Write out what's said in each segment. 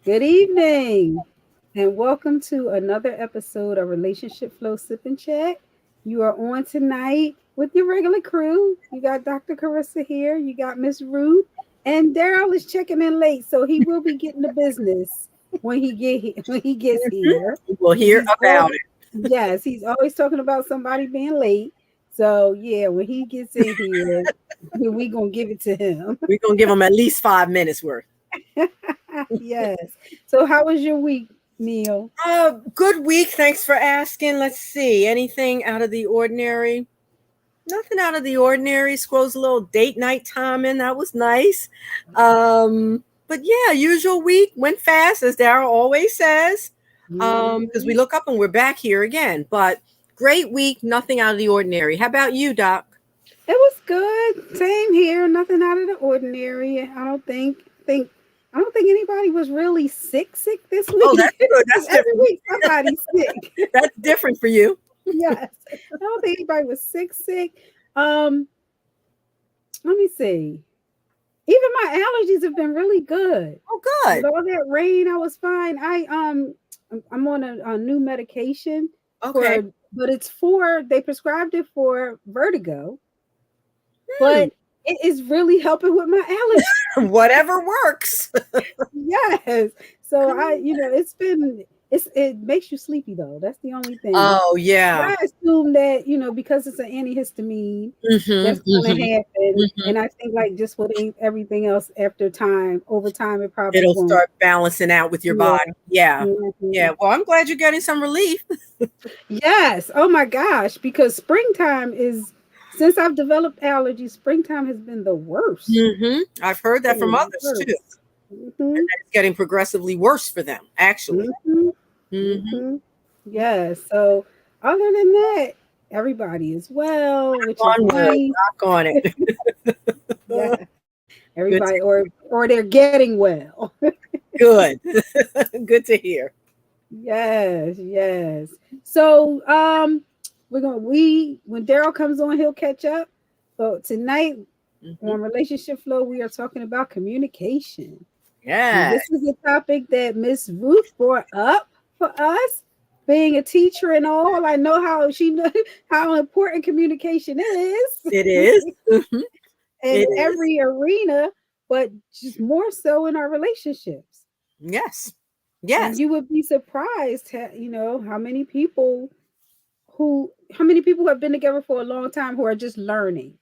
Good evening, and welcome to another episode of Relationship Flow Sip and Chat. You are on tonight with your regular crew. You got Dr. Carissa here, you got Miss Ruth, and Darrell is checking in late, so he will be getting the business when he gets here. We'll hear He's about always, yes, he's always talking about somebody being late. So yeah, when he gets in here, we gonna give it to him. We're going to give them at least 5 minutes worth. Yes. So how was your week, Neil? Good week. Thanks for asking. Let's see. Anything out of the ordinary? Nothing out of the ordinary. Squirrel's a little date night time in. That was nice. But yeah, usual week went fast, as Darrell always says. Because we look up and we're back here again. But great week. Nothing out of the ordinary. How about you, Doc? It was good. Same here. Nothing out of the ordinary. I don't think anybody was really sick this week. Oh, that's good. That's Every different. week somebody's sick. That's different for you. Yes. I don't think anybody was sick. Let me see. Even my allergies have been really good. Oh, good. With all that rain, I was fine. I'm on a new medication Okay. but they prescribed it for vertigo, but it is really helping with my allergies. Whatever works. Yes. So it makes you sleepy though. That's the only thing. Oh, yeah. I assume that, because it's an antihistamine, that's going to happen. And I think like just with everything else over time, it probably It'll won't. start balancing out with your body. Yeah. Mhm. Yeah. Well, I'm glad you're getting some relief. Yes. Oh my gosh. Because since I've developed allergies, springtime has been the worst. I've heard that from others too. And it's getting progressively worse for them, actually. Yeah. So other than that, everybody is well, which is nice. Knock on it. Yeah. Everybody or they're getting well. Good. Good to hear. Yes. So when Darrell comes on, he'll catch up. But tonight on Relationship Flow, we are talking about communication. Yeah. This is a topic that Miss Ruth brought up for us. Being a teacher and all, I know how important communication is. It is. In every arena, but just more so in our relationships. Yes. And you would be surprised, how many people have been together for a long time who are just learning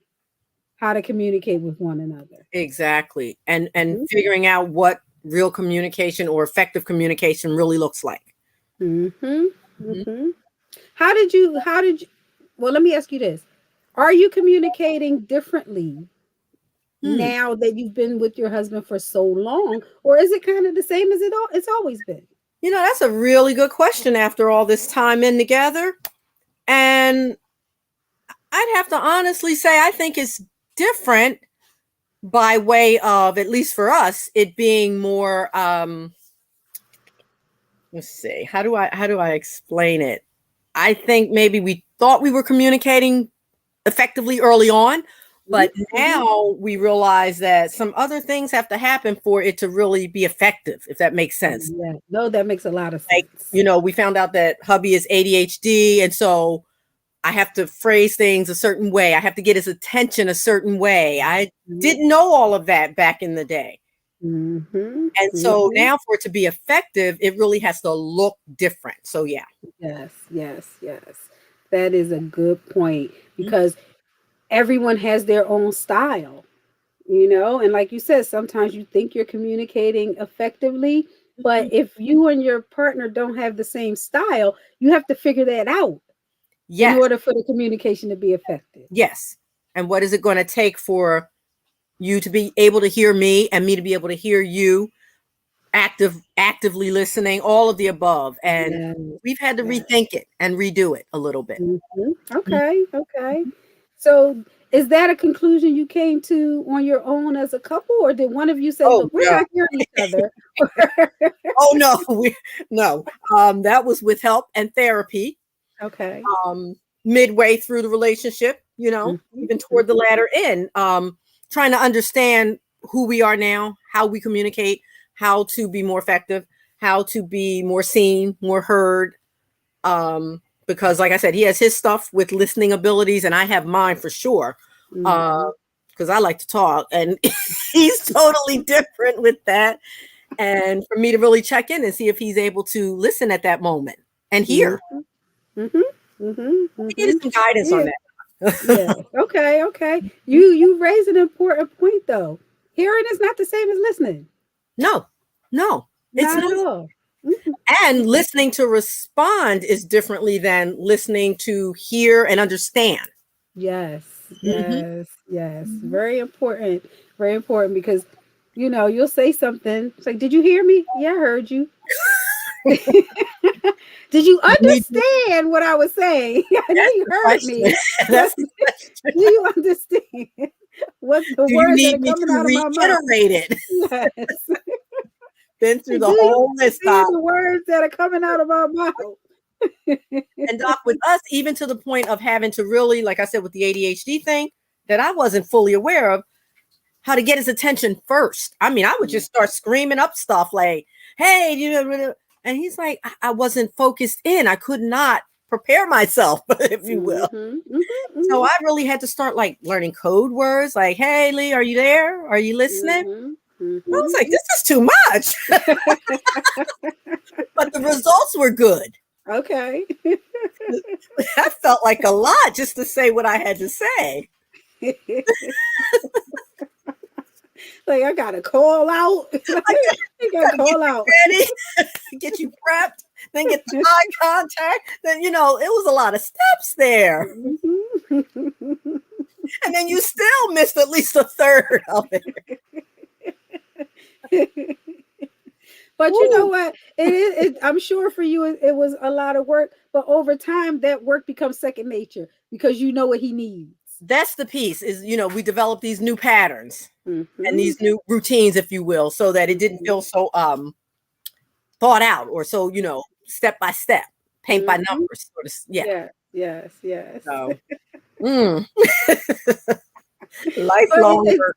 how to communicate with one another. Exactly. And figuring out what real communication or effective communication really looks like. How did you well, let me ask you this. Are you communicating differently now that you've been with your husband for so long, or is it kind of the same as it's always been? That's a really good question after all this time in together. And I'd have to honestly say I think it's different by way of, at least for us, it being more let's see, how do I explain it? I think maybe we thought we were communicating effectively early on, but now we realize that some other things have to happen for it to really be effective, if that makes sense. Yeah, no, that makes a lot of sense. We found out that hubby is ADHD, and so I have to phrase things a certain way. I have to get his attention a certain way. I didn't know all of that back in the day. And so now for it to be effective, it really has to look different. So yeah. Yes. That is a good point, because everyone has their own style, and like you said, sometimes you think you're communicating effectively, but if you and your partner don't have the same style, you have to figure that out in order for the communication to be effective. Yes. And what is it going to take for you to be able to hear me and me to be able to hear you, actively listening, all of the above. And we've had to rethink it and redo it a little bit. Okay. So is that a conclusion you came to on your own as a couple, or did one of you say, look, we're not hearing each other? Oh, no. That was with help and therapy. Okay. Midway through the relationship, even toward the latter end, trying to understand who we are now, how we communicate, how to be more effective. how to be more seen, more heard. Because like I said, he has his stuff with listening abilities and I have mine for sure. Mhm. Because I like to talk and he's totally different with that. And for me to really check in and see if he's able to listen at that moment and hear. Mhm. Mhm. Mhm. He needed Mhm. some guidance on Yeah. that. Yeah. Okay. Okay. You raise an important point though. Hearing is not the same as listening. No, no, it's Not not. at all. Mhm. And listening to respond is differently than listening to hear and understand. Yes. Mm-hmm. Yes. Yes. Mm-hmm. Very important. Very important because you'll say something. It's like, did you hear me? Yeah, I heard you. Did you You need to, understand what I was saying? I know that's you the heard question. me, but That's the question. do you understand what the Do you words that need are me coming to out of my mouth? reiterate it? Yes. Been through Like, the do you whole list, understand Doc. the words that are coming out of my mouth? And Doc, with us, even to the point of having to really, like I said, with the ADHD thing, that I wasn't fully aware of, how to get his attention first. I mean, I would just start screaming up stuff like, hey, and he's like, I wasn't focused in. I could not prepare myself, if you will. Mhm, mhm, So mhm, I really had to start like learning code words like, hey, Lee, are you there? Are you listening? mhm, I was mhm. like, this is too much. But the results were good. Okay. That felt like a lot just to say what I had to say. Like I gotta call out. I I gotta gotta get call you out. ready, get you prepped, then get the eye contact. Then, it was a lot of steps there. Mhm. And then you still missed at least a third of it. But you know Ooh, what? It is. I'm sure for you, it was a lot of work. But over time, that work becomes second nature because you know what he needs. that's the piece is, we developed these new patterns and Mm-hmm. these new routines, if you will, so that it didn't feel so thought out or so, step by step, paint by Mm-hmm. numbers. Yeah. Yes. Yes. Yes. So, mm, But lifelong work.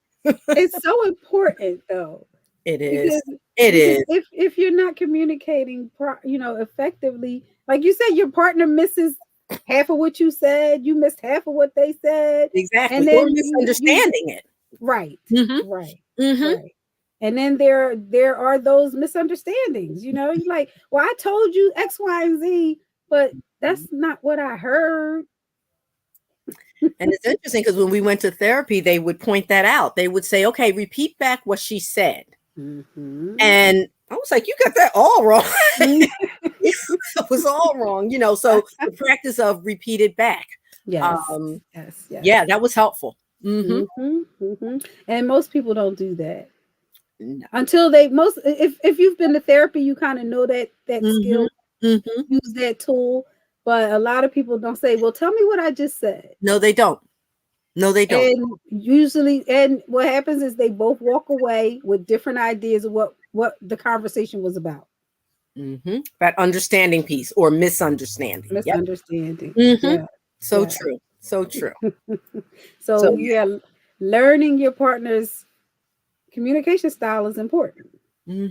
it's so important though It is. because It because is. if you're not communicating, effectively, like you said, your partner misses half of what you said. You missed half of what they said, and Exactly. Or then you misunderstanding it. right, Hmm. right, Hmm. right. And then there are those misunderstandings. You're like, well, I told you X, Y, and Z, but that's not what I heard. And it's interesting because when we went to therapy, they would point that out. They would say, okay, repeat back what she said. Mm-hmm. And I was like, you got that all wrong. It was all wrong, So the practice of repeat it back. Yes, Um, yes, yes. yeah, that was helpful. Hmm. Mhm, mhm. And most people don't do that No. until they most if you've been to therapy, you kind of know that Hmm. skill, Hmm. use that tool, but a lot of people don't say, "Well, tell me what I just said." No, they don't. No, they don't. And what happens is they both walk away with different ideas of what the conversation was about. That understanding piece or misunderstanding. Yep. Misunderstanding. Hmm. Yeah. So Yeah. true. So true. So So yeah, learning your partner's communication style is important. yeah.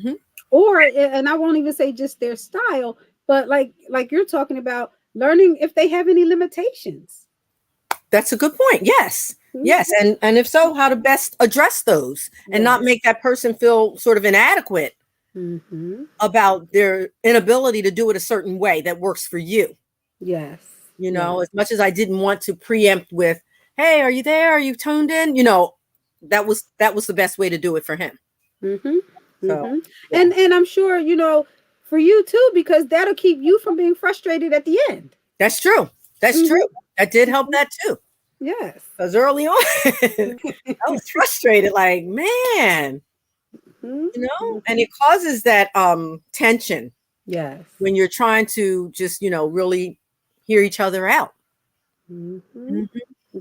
Hmm. And I won't even say just their style, but like you're talking about learning if they have any limitations. That's a good point. Yes. Yes. Mhm. And if so, how to best address those and not Yes. make that person feel sort of inadequate Hmm. about their inability to do it a certain way that works for you. Yes. Yes. As much as I didn't want to preempt with, hey, are you there? Are you tuned in? That was the best way to do it for him. Hmm. So Hmm. yeah, And I'm sure for you too, because that'll keep you from being frustrated at the end. that's true. That's true. Hmm. That did help that too. Yes. Because early on, I was frustrated, like, man, Hmm. and it causes that tension Yes. when you're trying to just, really hear each other out. Hmm. Mhm,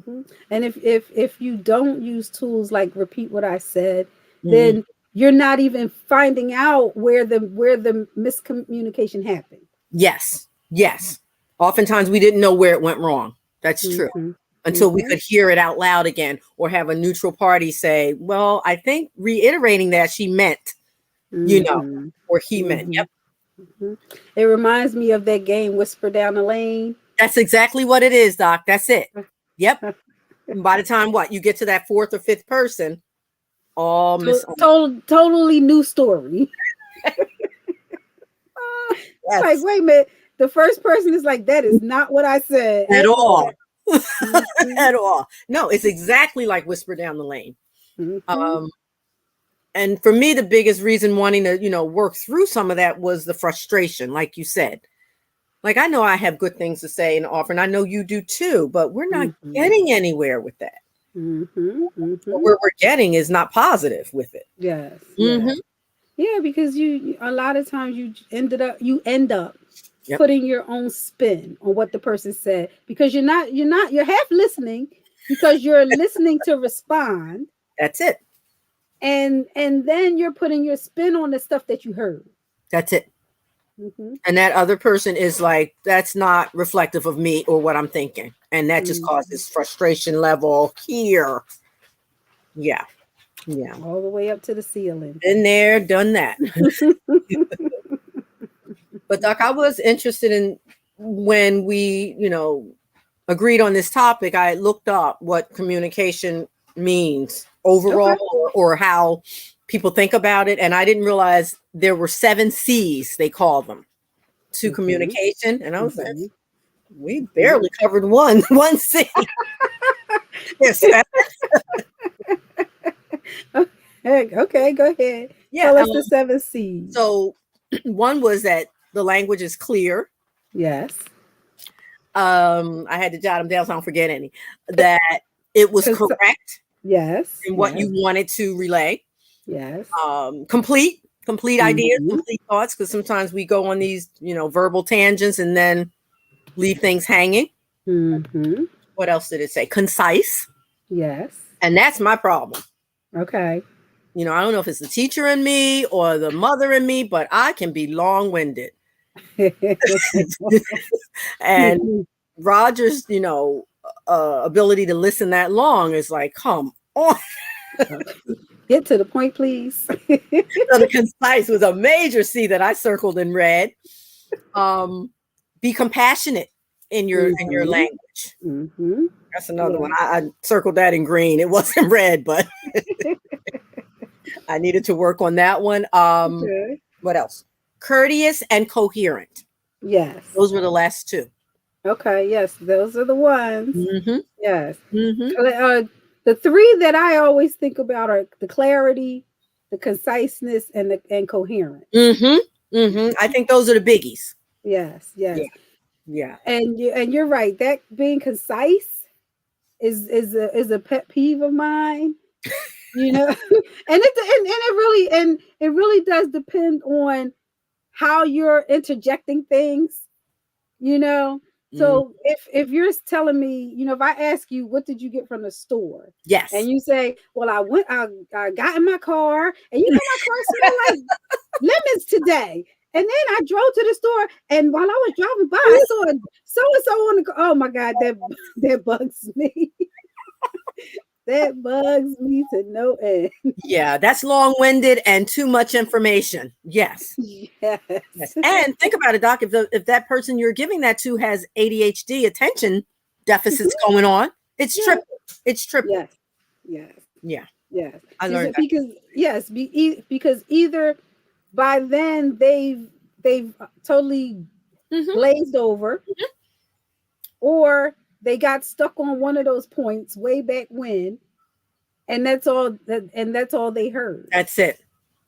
Hmm. And if you don't use tools like repeat what I said, mhm. then you're not even finding out where the miscommunication happened. Yes, yes. Oftentimes we didn't know where it went wrong. That's true. Hmm. Until we Hmm. could hear it out loud again or have a neutral party say, well, I think reiterating that she meant, you know, Hmm. or he meant. Hmm. Yep. Mhm. It reminds me of that game, Whisper Down the Lane. That's exactly what it is, Doc. That's it. Yep. And by the time what you get to that fourth or fifth person, all Totally new story. Like, yes, wait a minute. The first person is like, that is not what I said at at all. all. Mhm. At all. No, it's exactly like Whisper Down the Lane. Mhm. Um, and for me, the biggest reason wanting to, work through some of that was the frustration, like you said. Like, I know I have good things to say and offer, and I know you do too, but we're not Mhm. getting anywhere with that. Mhm. What Mhm. we're getting is not positive with it. Yes. Mm-hmm. Yes. Yeah, because you a lot of times you end up Yep. putting your own spin on what the person said because you're half listening because you're listening to respond, That's it. and then you're putting your spin on the stuff that you heard. That's it. Mhm. And that other person is like, that's not reflective of me or what I'm thinking. And that just Mhm. causes frustration level here. Yeah. Yeah. All the way up to the ceiling. Been there, done that. But Doc, I was interested in when we, agreed on this topic, I looked up what communication means Okay. overall or how people think about it. And I didn't realize there were 7 C's, they call them, to Mhm. communication. And I was like, Mhm. we Mhm. barely covered one C. Yes. Okay, go ahead. Yeah. Tell us the 7 C's. So one was that the language is clear. Yes. I had to jot them down so I don't forget any. That it was Cause correct yes, in what yes, you wanted to relay. yes. Complete ideas, Mhm. complete thoughts, because sometimes we go on these, verbal tangents and then leave things hanging. Mhm. What else did it say? Concise. Yes. And that's my problem. Okay. I don't know if it's the teacher in me or the mother in me, but I can be long winded. And Roger's, ability to listen that long is like, come on. Get to the point, please. So the concise was a major C that I circled in red. Be compassionate in your Mhm. language. Mhm. That's another one. Yeah. I circled that in green. It wasn't red, but I needed to work on that one. Okay. What else? Courteous and coherent. Yes. Those were the last two. Okay. Yes, those are the ones. Mm-hmm. Yes. Mm-hmm. The three that I always think about are the clarity, the conciseness, and coherence. Mm-hmm. Mm-hmm. I think those are the biggies. Yes. Yeah. Yes. Yeah. And you're right. That being concise is a pet peeve of mine. And it does depend on how you're interjecting things. you know Mm. so if you're telling me, if I ask you what did you get from the store, and Yes. you say, well, I got in my car, and my car smelled like lemons today, and then I drove to the store, and while I was driving by I saw so and so on the car. Oh my god, that bugs me. That bugs me to no end. Yeah, that's long-winded and too much information. Yes. Yes. Yes. And think about it, Doc. If that person you're giving that to has ADHD, attention deficits going on, it's Yeah. triple. It's triple. Yes. Yes. Yeah. Yes. I Because learned that. because yes, because either by then they've totally Mm-hmm. glazed over, or they got stuck on one of those points way back when, and that's all they heard. That's it.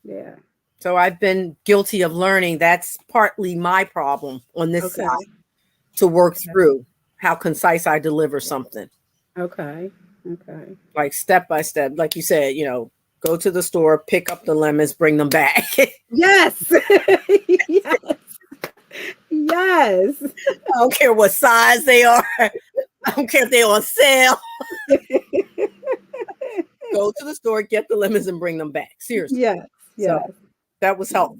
Yeah. So I've been guilty of learning that's partly my problem on this Okay. side to work through how concise I deliver something. Okay. Okay. Like step by step, like you said, go to the store, pick up the lemons, bring them back. Yes. Yes. Yes. I don't care what size they are. I don't care if they're on sale. Go to the store, get the lemons, and bring them back. Seriously. Yes. So Yes. that was helpful.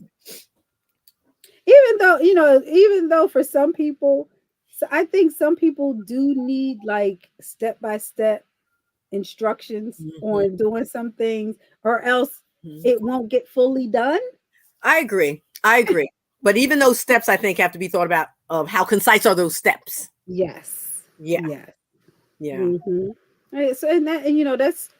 Even though for some people, so I think some people do need like step by step instructions Mm-hmm. on doing some things, or else Mm-hmm. it won't get fully done. I agree. I agree. But even those steps, I think, have to be thought about of how concise are those steps. Yes. Yeah. Yes. Yeah. Mm-hmm. Right, so and that's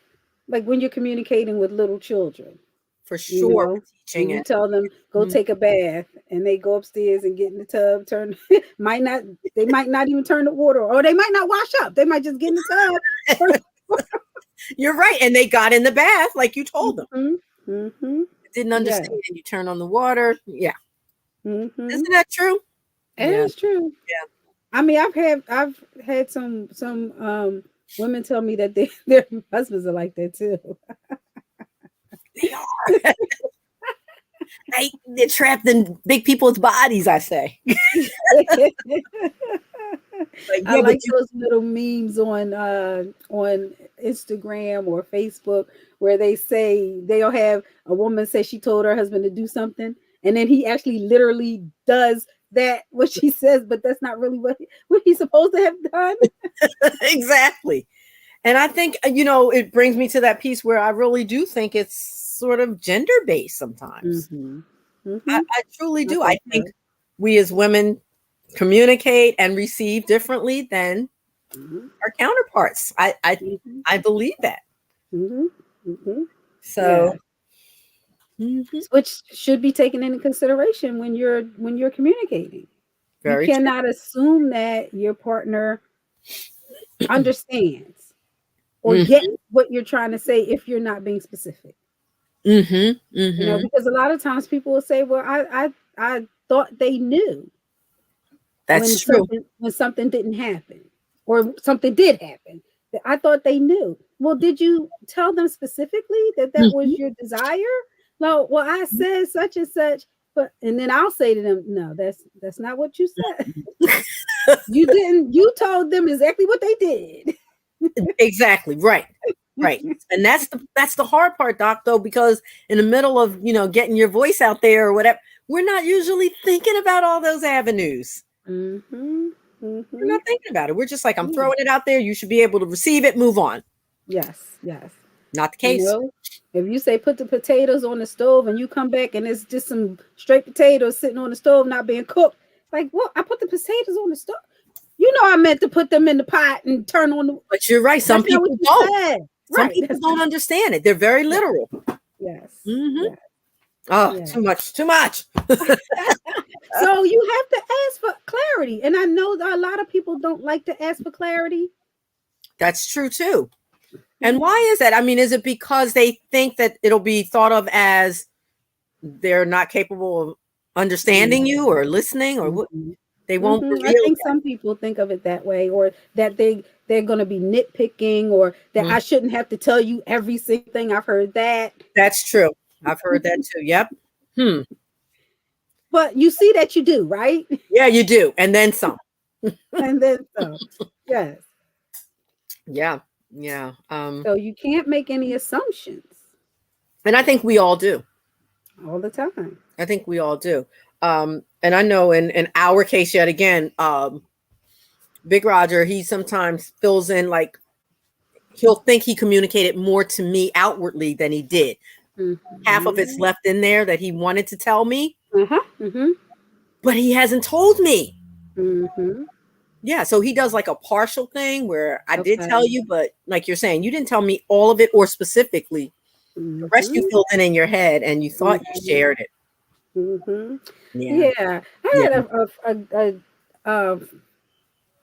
like when you're communicating with little children. For You sure. know, Teaching when you it. tell them go Mhm. take a bath and they go upstairs and get in the tub, turn they might not even turn the water, or they might not wash up. They might just get in the tub. You're right. And they got in the bath like you told them. Mm-hmm. Mm-hmm. Didn't Yeah. understand. And you turn on the water. Yeah. Mm-hmm. Isn't that true? It Yeah. is true. Yeah. I mean, I've had some women tell me that their husbands are like that too. They are. They're trapped in big people's bodies, I say. Like, I yeah, but like those little memes on Instagram or Facebook where they say they'll have a woman say she told her husband to do something, and then he actually literally does that what she says, but that's not really what he's supposed to have done. exactly. And I think, it brings me to that piece where I really do think it's sort of gender based sometimes. Mm-hmm. I truly I do. I think think so. we as women communicate and receive differently than Mm-hmm. our counterparts. Mm-hmm. I believe that. Mm-hmm. Mm-hmm. So, Yeah, mhm, which should be taken into consideration when you're communicating. You very true. cannot assume that your partner understands or get Hmm. what you're trying to say if you're not being specific. Hmm. Hmm. Because a lot of times people will say, "Well, I thought they knew That's true. when something didn't happen or something did happen. I thought they knew." Well, did you tell them specifically that was Mhm. your desire? No. Well, I said such and such, but and then I'll say to them, "No, that's not what you said. You didn't. You told them exactly what they did." Exactly. Right. Right. And that's the hard part, Doc, though, because in the middle of, getting your voice out there or whatever, we're not usually thinking about all those avenues. Mm-hmm. We're Mm-hmm. not thinking about it. We're just like, I'm Yeah. throwing it out there. You should be able to receive it, move on. Yes, yes. Not the You case. know, if you say put the potatoes on the stove and you come back and it's just some straight potatoes sitting on the stove not being cooked, like, well, I put the potatoes on the stove. You know, I meant to put them in the pot and turn on the. But you're right. Some That's not what people you don't. said, Some right? people That's don't understand it. They're very yeah, literal. yes, Hmm. yes, Oh, yes. too much. Too much. So you have to ask for clarity, and I know that a lot of people don't like to ask for clarity. That's true too. And why is that? I mean, is it because they think that it'll be thought of as they're not capable of understanding you or listening, or what? Mm-hmm. They won't Mm-hmm. I reveal think some people think of it that way, or that they're going to be nitpicking, or that that. I shouldn't have to tell you every single thing. I've heard that, That's true. I've heard that too. Yep. Hmm. but you see that you do, right? Yeah, you do. And then some. And then so, yes. Yeah. Yeah. So you can't make any assumptions And I think we all do. all the time. I think we all do. And I know in our case yet again, Big Roger, he sometimes fills in like he'll think he communicated more to me outwardly than he did. Half of it's Mm-hmm. left in there that he wanted to tell me, Uh-huh. Mm-hmm. but he hasn't told me. Mm-hmm. Yeah, so he does like a partial thing where I did Okay. tell you, but like you're saying, you didn't tell me all of it or specifically. The rest you Mm-hmm. filled in your head and you thought you Mm-hmm. shared it. Mm-hmm. Yeah. Yeah. I Yeah. had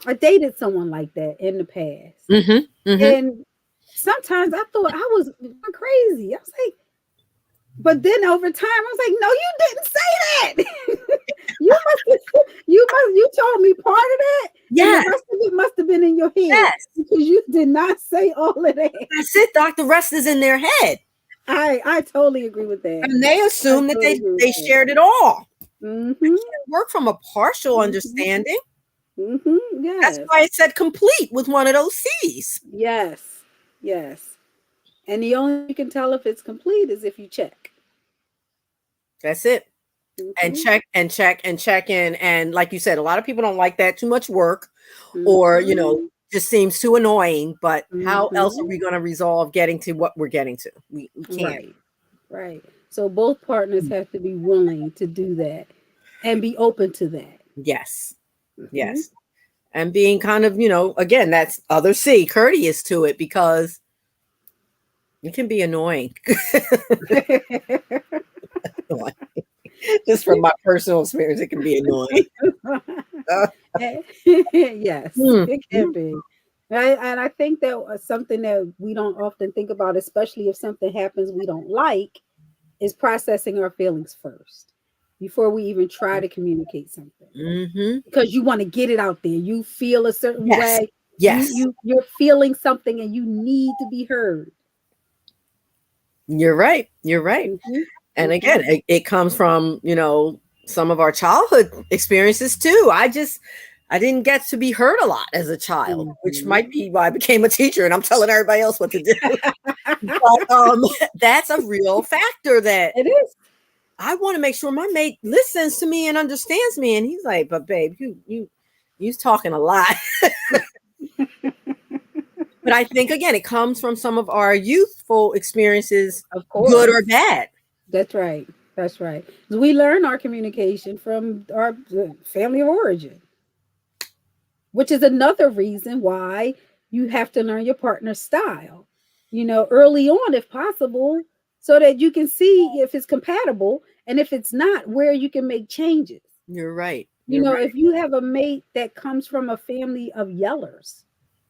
I dated someone like that in the past. Mm-hmm. Mm-hmm. And sometimes I thought I was going crazy. I was like, but then over time, I was like, no, you didn't say that. You told me part of that, and the Yes. rest of it must have been in your head Yes. because you did not say all of that. That's it, Doc. The rest is in their head. I totally agree with that. And they I assume that totally agree with they that. shared it all. Mm-hmm. Work from a partial Mm-hmm. understanding. Mm-hmm. That's Yes. why it said complete with one of those C's. Yes. Yes. And the only way you can tell if it's complete is if you check. That's it. And Mm-hmm. check and check and check in. And like you said, a lot of people don't like that. Too much work or, Mm-hmm. just seems too annoying. But how else are Mm-hmm. we going to resolve getting to what we're getting to? We can't. Right. Right. So both partners have to be willing to do that. and be open to that. Yes. Mhm. Yes. And being kind of, again, that's other C, courteous to it, because it can be annoying. Just from my personal experience, it can be annoying. Yes, Mm, it can mm, be. And I think that something that we don't often think about, especially if something happens we don't like, is processing our feelings first before we even try to communicate something. mhm. Because you want to get it out there. You feel a certain Yes. way. Yes. You're feeling something and you need to be heard. You're right. You're right. Hmm. And Hmm. again, it comes from, some of our childhood experiences too. I didn't get to be heard a lot as a child, which Hmm. might be why I became a teacher and I'm telling everybody else what to do. But that's a real factor that It is. I want to make sure my mate listens to me and understands me. And he's like, but babe, you's talking a lot. But I think again, it comes from some of our youthful experiences, Of good or course. bad. That's right. That's right. We learn our communication from our family of origin, which is another reason why you have to learn your partner's style, early on if possible, so that you can see if it's compatible, and if it's not, where you can make changes. You're right. You're If right. you have a mate that comes from a family of yellers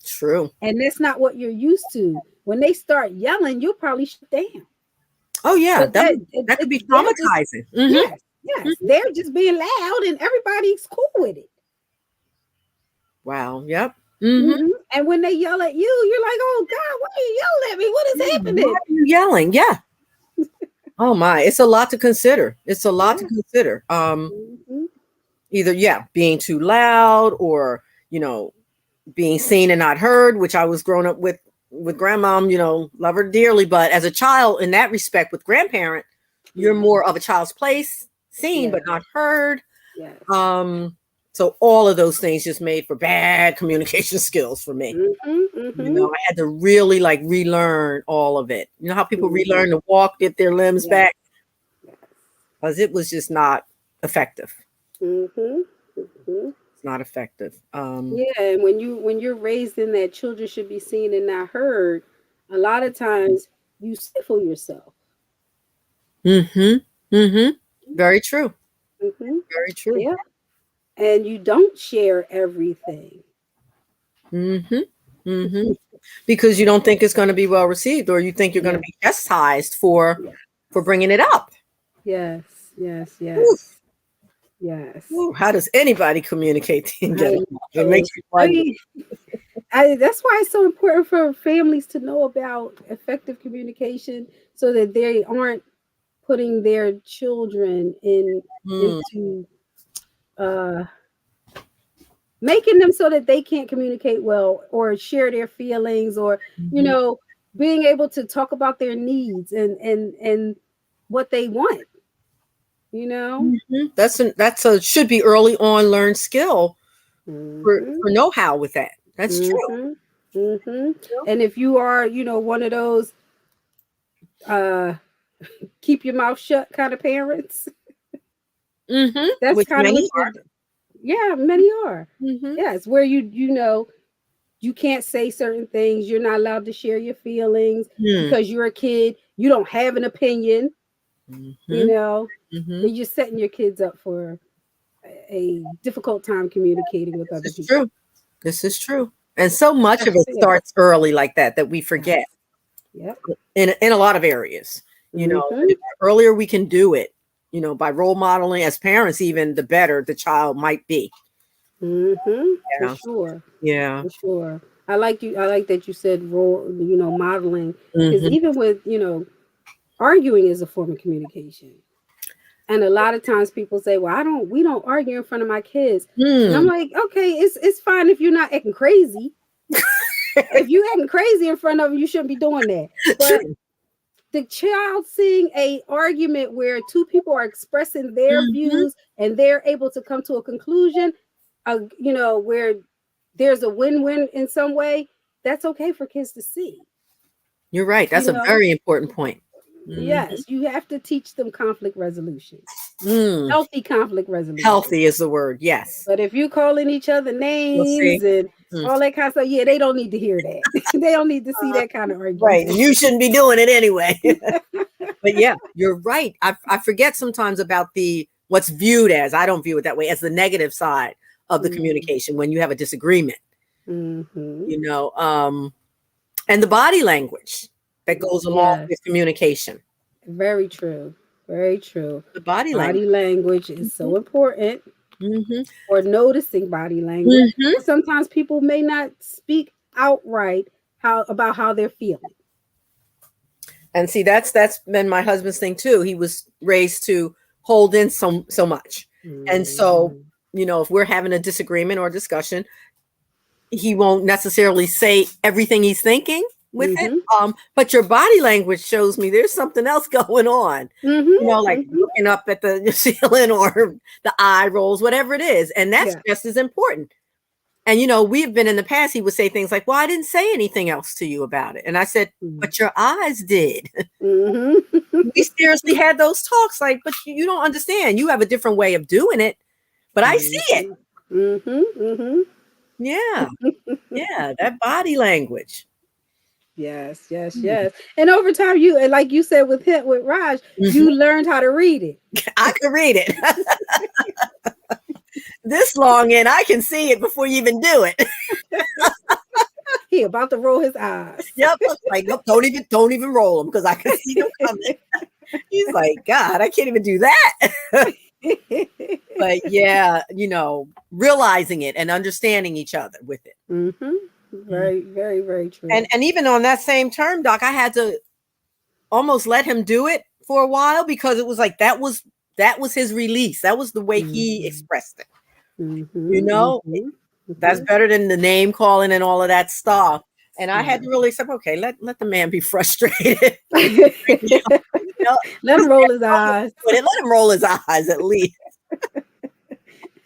True. and that's not what you're used to, when they start yelling, you'll probably shut down. Oh yeah, But that could be they're just, traumatizing. Hmm. yes, yes, they're just being loud and everybody's cool with it. Wow. Yep. Hmm. Hmm. And when they yell at you, you're like, "Oh God, why are you yelling at me? What is Why happening?" are you yelling? Yeah. Oh my, it's a lot to consider. It's a lot to Yeah. consider. Hmm. Either being too loud, or being seen and not heard, which I was grown up with grandmom, love her dearly, but as a child in that respect with grandparent, you're Hmm. more of a child's place, seen but Yeah. not heard. Yes. So all of those things just made for bad communication skills for me. Hmm. Hmm. I had to really like relearn all of it. You know how people Hmm. relearn to walk, get their limbs Yes. back, Yes. because it was just not effective. Hmm. Hmm. It's not effective. Yeah, and when you're raised in that children should be seen and not heard, a lot of times you stifle yourself. Mm-hmm. Mm-hmm. Very true. Hmm. Very true. Yeah, and you don't share everything. Mm-hmm. Mm-hmm. Because you don't think it's going to be well received, or you think you're going to Yeah, be chastised for yeah. bringing it up. Yes, yes, Whew. yes, yes. Whew. How does anybody communicate and get I along? It know. makes me I wonder. mean, that's why it's so important for families to know about effective communication, so that they aren't putting their children Mm, into uh making them so that they can't communicate well or share their feelings, or you mhm, know being able to talk about their needs and what they want, you know. mhm. That's a should be early on learned skill Mhm. for know-how with that. That's true. Mhm. Mhm. And if you are, one of those uh keep your mouth shut kind of parents, Hmm. that's Which kind of many what are. yeah, many are. Hmm. Yes, where you can't say certain things, you're not allowed to share your feelings Hmm. because you're a kid, you don't have an opinion, you Hmm. know, Hmm. and you're setting your kids up for a difficult time communicating with This other is people. true. This is true. And so much of Especially it parents. starts early like that we forget Yes. Yep. in a lot of areas. Mm-hmm. The earlier we can do it, by role modeling as parents, even the better the child might be. Mm-hmm. For Yeah. sure. Yeah. For sure. I like that you said role, modeling, because Hmm. even with, arguing is a form of communication. And a lot of times people say, "Well, we don't argue in front of my kids." And I'm Hmm. like, "Okay, it's fine if you're not acting crazy. If you acting crazy in front of them, you shouldn't be doing that." But True. the child seeing a argument where two people are expressing their Hmm. views and they're able to come to a conclusion, where there's a win-win in some way, that's okay for kids to see. You're right. That's You a know, very important point. Hmm. yes, you have to teach them conflict resolution. Mm. Healthy conflict resolution. Healthy is the word. Yes. But if you calling each other We'll names see. and Mm. all that kind of stuff, yeah, they don't need to hear that. They don't need to see that kind of Right. And argument. you shouldn't be doing it anyway. But yeah, you're right. I forget sometimes about the what's viewed as, I don't view it that way, as the negative side of the communication when you have a disagreement, Mm-hmm. and the body language that goes along Yes, with communication. very true. Very true. The body Body language. language is so important, Hmm. or noticing body language. Hmm. And sometimes people may not speak outright about how they're feeling. And see, that's been my husband's thing too. He was raised to hold in so much. And so, Mm-hmm. if we're having a disagreement or discussion, he won't necessarily say everything he's thinking with it. Mm-hmm. But your body language shows me there's something else going on. Mm-hmm. Like Mm-hmm. looking up at the ceiling or the eye rolls, whatever it is. And that's Yeah. just as important. And we've been in the past, he would say things like, well, I didn't say anything else to you about it. And I said, but your eyes did. Mm-hmm. We seriously had those talks like, but you don't understand. You have a different way of doing it, but I see it. Mm-hmm. Mm-hmm. Mm-hmm. Yeah. Yeah. That body language. Yes, yes, yes. And over time, and like you said with Raj, Mhm. you learned how to read it. I could read it this long and I can see it before you even do it. He about to roll his eyes. Yep. Like, nope, don't even roll them because I can see them coming. He's like, God, I can't even do that. But yeah, realizing it and understanding each other with it. Mm-hmm. Very, very, very true. And even on that same term, Doc, I had to almost let him do it for a while because it was like that was his release. That was the way he expressed it. Mm-hmm. That's better than the name calling and all of that stuff. And I had to really say, okay, let the man be frustrated. Let him roll his eyes. Let him roll his eyes at least.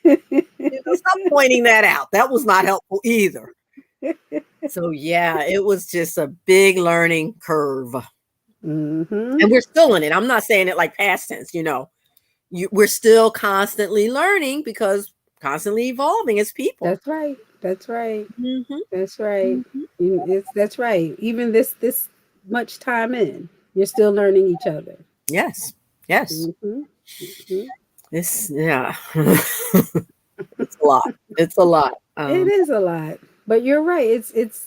Stop pointing that out. That was not helpful either. So yeah, it was just a big learning curve. Mm-hmm. And we're still in it. I'm not saying it like past tense, we're still constantly learning because constantly evolving as people. That's right. That's right. Mm-hmm. That's right. Mm-hmm. That's right. Even this much time in, you're still learning each other. Yes. Yes. Mm-hmm. Mm-hmm. Yeah. It's a lot. It's a lot. It is a lot, but you're right. It's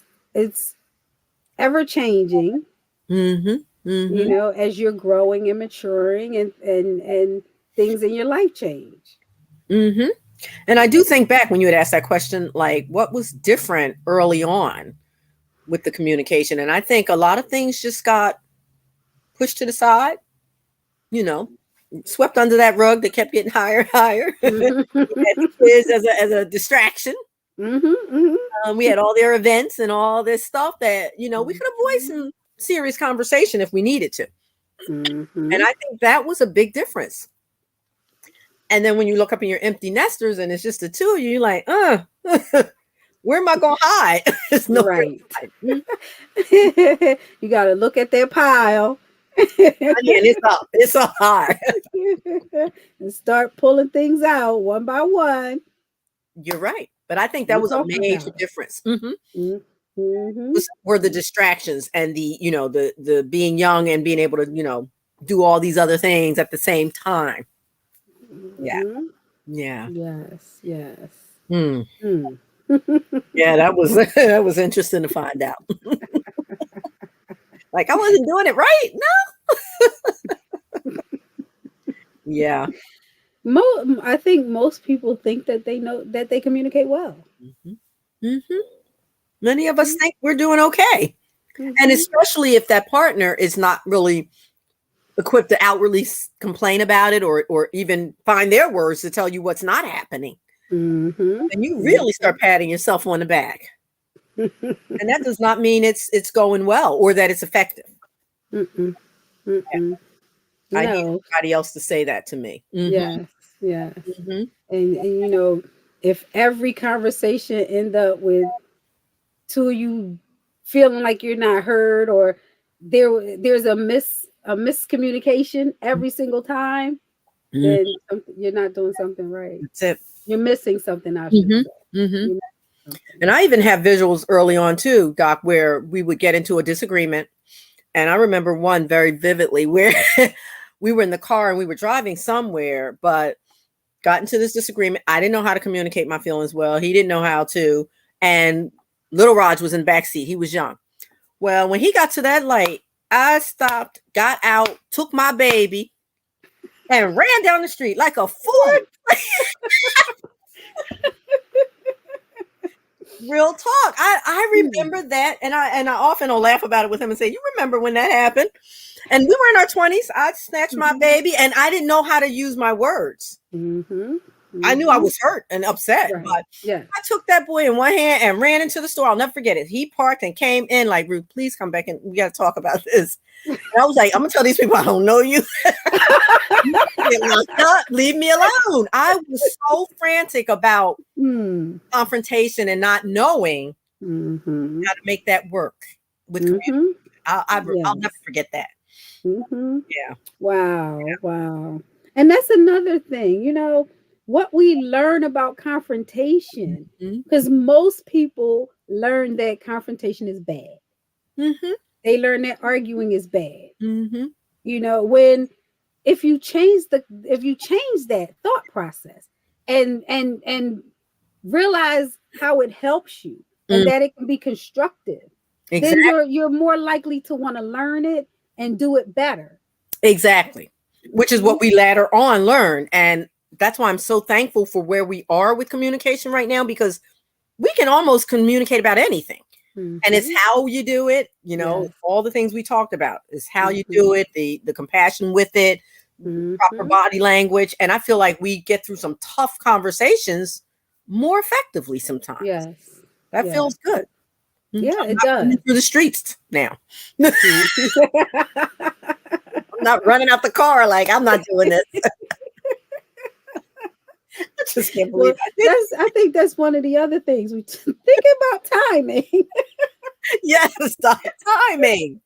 ever changing. Mm-hmm. Mm-hmm. As you're growing and maturing, and things in your life change. Mm-hmm. And I do think back when you had asked that question, like what was different early on with the communication, and I think a lot of things just got pushed to the side, swept under that rug that kept getting higher and higher. We had the kids as a distraction. Mm-hmm, mm-hmm. We had all their events and all this stuff that we could avoid some serious conversation if we needed to. Mm-hmm. And I think that was a big difference. And then when you look up in your empty nesters and it's just the two of you, you're like, where am I going to hide? It's nowhere Right. to hide. You got to look at that pile. And it's up. It's up high. And start pulling things out one by one. You're right. But I think that was a major difference. Mm-hmm. Mm-hmm. Were the distractions and the the being young and being able to do all these other things at the same time. Yeah. Mm-hmm. Yeah. Yes. Yes. Yeah, that was interesting to find out. Like I wasn't doing it right. No. Yeah. I think most people think that they know that they communicate well. Mm-hmm. Mm-hmm. Many of us think we're doing okay. Mm-hmm. And especially if that partner is not really equipped to outwardly complain about it or even find their words to tell you what's not happening. Mm-hmm. And you really start patting yourself on the back. And that does not mean it's going well or that it's effective. Mm-mm. Mm-mm. Yeah. I No. need somebody else to say that to me. Mm-hmm. Yes. Yes. Mm-hmm. And if every conversation end up with two of you feeling like you're not heard, or there's a miscommunication every single time, Mm, then you're not doing something right. that's it. You're missing something, I should Hmm. say. Hmm. You're missing something. And I even have visuals early on too, Doc, where we would get into a disagreement. And I remember one very vividly where we were in the car and we were driving somewhere, but got into this disagreement. I didn't know how to communicate my feelings well. He didn't know how to. And little Raj was in the back seat. He was young. Well, when he got to that light, I stopped, got out, took my baby, and ran down the street like a fool. Real talk. I remember that, and I often will laugh about it with him and say, "You remember when that happened?" And we were in our 20s. I snatched my baby, and I didn't know how to use my words. Mm-hmm. I knew I Mm-hmm. was hurt and upset, Right. but Yeah. I took that boy in one hand and ran into the store. I'll never forget it. He parked and came in like, Ruth, please come back and we got to talk about this. And I was like, I'm gonna tell these people I don't know you. Get locked up. Leave me alone. I was so frantic about confrontation and not knowing Mm-hmm. how to make that work with community. Mm-hmm. I'll never Yes. forget that. Mm-hmm. Yeah. Wow. Wow. And that's another thing, what we learn about confrontation, Mm-hmm. because most people learn that confrontation is bad. Mm-hmm. They learn that arguing is bad. Mm-hmm. When if you change that thought process and realize how it helps you and Mm, that it can be constructive, then exactly. you're more likely to want to learn it and do it better. Exactly. Which is Mhm. what we later on learn. And that's why I'm so thankful for where we are with communication right now, because we can almost communicate about anything. And it's Mhm. how you do it, Yes. all the things we talked about is how you do Mhm. it, the compassion with it, proper Mhm. body language. And I feel like we get through some tough conversations more effectively sometimes. Yes. That Yes. feels good. I'm Yeah, it not running does. through the streets now. I'm Mhm. not running out the car like I'm not doing this. I just can't believe Well, I did. I think that's one of the other things we think about timing. Yes, stop timing.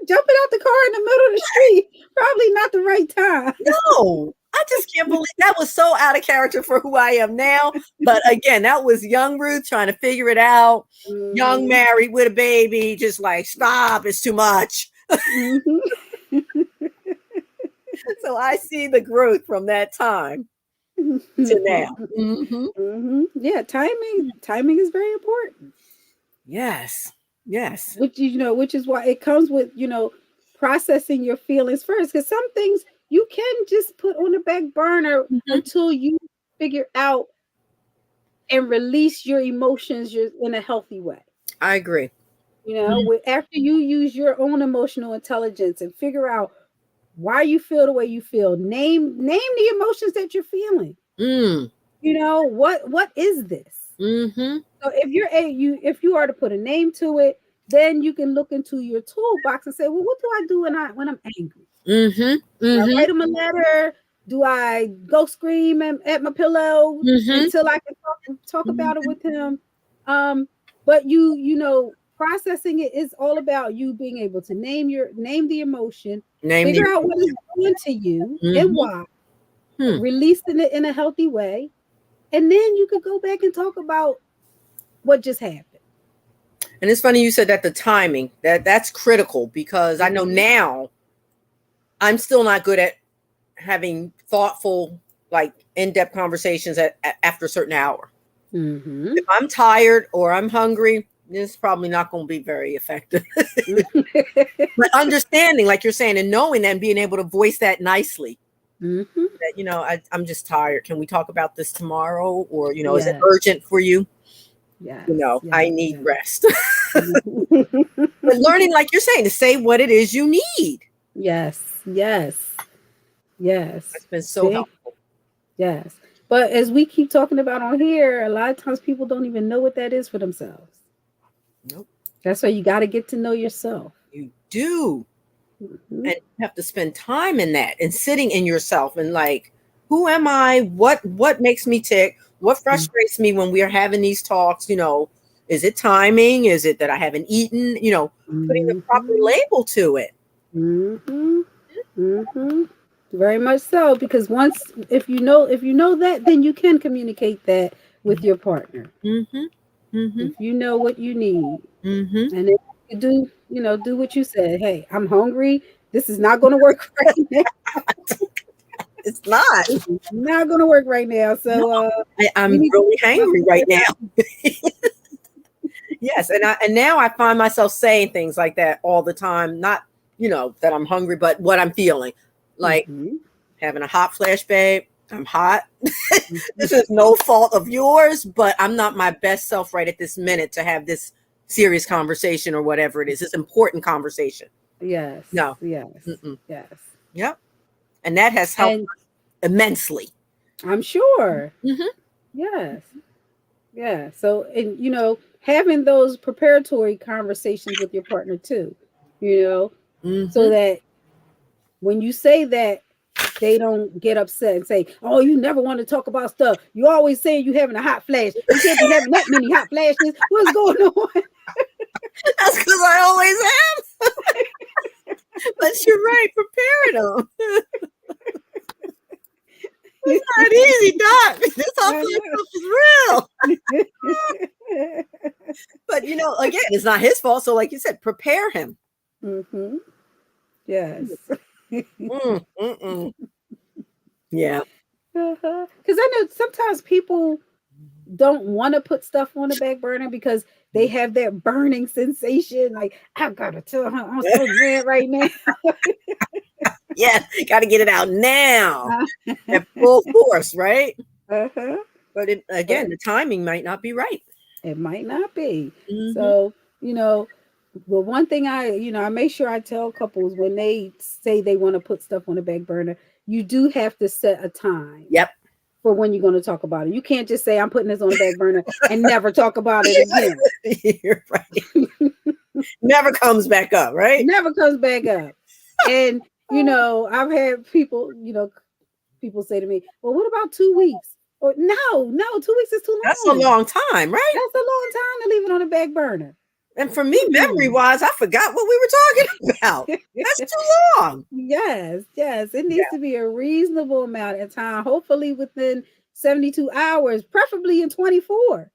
Jumping out the car in the middle of the street, probably not the right time. No, I just can't believe that was so out of character for who I am now. But again, that was young Ruth trying to figure it out. Young Mhm. married with a baby, just like, stop, it's too much. Mhm. So I see the growth from that time to now. Hmm. Mhm. Yeah, timing is very important. Yes. Yes. Which is why it comes with, processing your feelings first. Because some things you can just put on the back burner Hmm. until you figure out and release your emotions in a healthy way. I agree. After you use your own emotional intelligence and figure out why you feel the way you feel, name the emotions that you're feeling. Mm. What is this? Hmm. So if you are to put a name to it, then you can look into your toolbox and say, well, what do I do when I'm angry? Hmm. Do I Hmm. write him a letter? Do I go scream at my pillow Hmm. until I can talk about it with him? But processing it is all about you being able to name the emotion, Name the figure out what it's doing to you and hmm. why, Hmm. releasing it in a healthy way, and then you could go back and talk about what just happened. And it's funny you said that the timing, that's critical, because I know Mhm. now I'm still not good at having thoughtful, like in-depth conversations after a certain hour. Mhm. If I'm tired or I'm hungry, it's probably not going to be very effective. But understanding, like you're saying, and knowing that and being able to voice that nicely, Mhm. that, I'm just tired. Can we talk about this tomorrow? Or, is it Yes. urgent for you? Yes. I Yes. need Yes. rest. Mhm. But learning, like you're saying, to say what it is you need. Yes. Yes. Yes. That's been so See? helpful. Yes. But as we keep talking about on here, a lot of times people don't even know what that is for themselves. Nope. That's why you got to get to know yourself. You do. Mhm. And you have to spend time in that and sitting in yourself and like, who am I? What makes me tick? What frustrates me when we are having these talks? Is it timing? Is it that I haven't eaten? Putting the proper Mhm. label to it. Mhm. Mhm. Very much so, because once if you know that, then you can communicate that with your partner. Mm-hmm. Mm-hmm. If you know what you need, Mm-hmm. and then you do what you said. Hey, I'm hungry. This is not going to work right now. It's not. This is not going to work right now. No, So we I'm need to really talk hangry about right it. now. Yes, and now I find myself saying things like that all the time. Not that I'm hungry, but what I'm feeling, like Mhm, having a hot flash, babe. I'm hot. mhm. This is no fault of yours, but I'm not my best self right at this minute to have this serious conversation or whatever it is. It's important conversation. Yes, No. yes, Mm-mm. yes. Yep. And that has helped And immensely. I'm sure. Hmm. Yes. Yeah. So, and having those preparatory conversations with your partner too, you know, so Hmm. that when you say that, they don't get upset and say, "Oh, you never want to talk about stuff. You always say you having a hot flash. You can't be having that many hot flashes. What's going on?" That's because I always am. But you're right, preparing them. It's not easy, Doc. This whole I know. stuff is real. But again, it's not his fault. So, like you said, prepare him. Mm-hmm. Yes. Mm. Yeah. Because I know sometimes people don't want to put stuff on the back burner because they have that burning sensation. Like, I've got to tell her I'm so mad right now. Yeah. Got to get it out now Uh-huh. at full force, right? Uh-huh. But again, But the timing might not be right. it might not be. Hmm. So, the one thing I make sure I tell couples when they say they want to put stuff on the back burner, you do have to set a time Yep. for when you're going to talk about it. You can't just say, I'm putting this on the back burner and never talk about it again. You're right. Never comes back up, right? Never comes back up. And, I've had people say to me, well, what about 2 weeks? Or no, 2 weeks is too That's a long. long time, right? That's a long time to leave it on the back burner. And for me, memory wise, I forgot what we were talking about. That's too long. Yes, yes. It Yeah, needs to be a reasonable amount of time, hopefully within 72 hours, preferably in 24.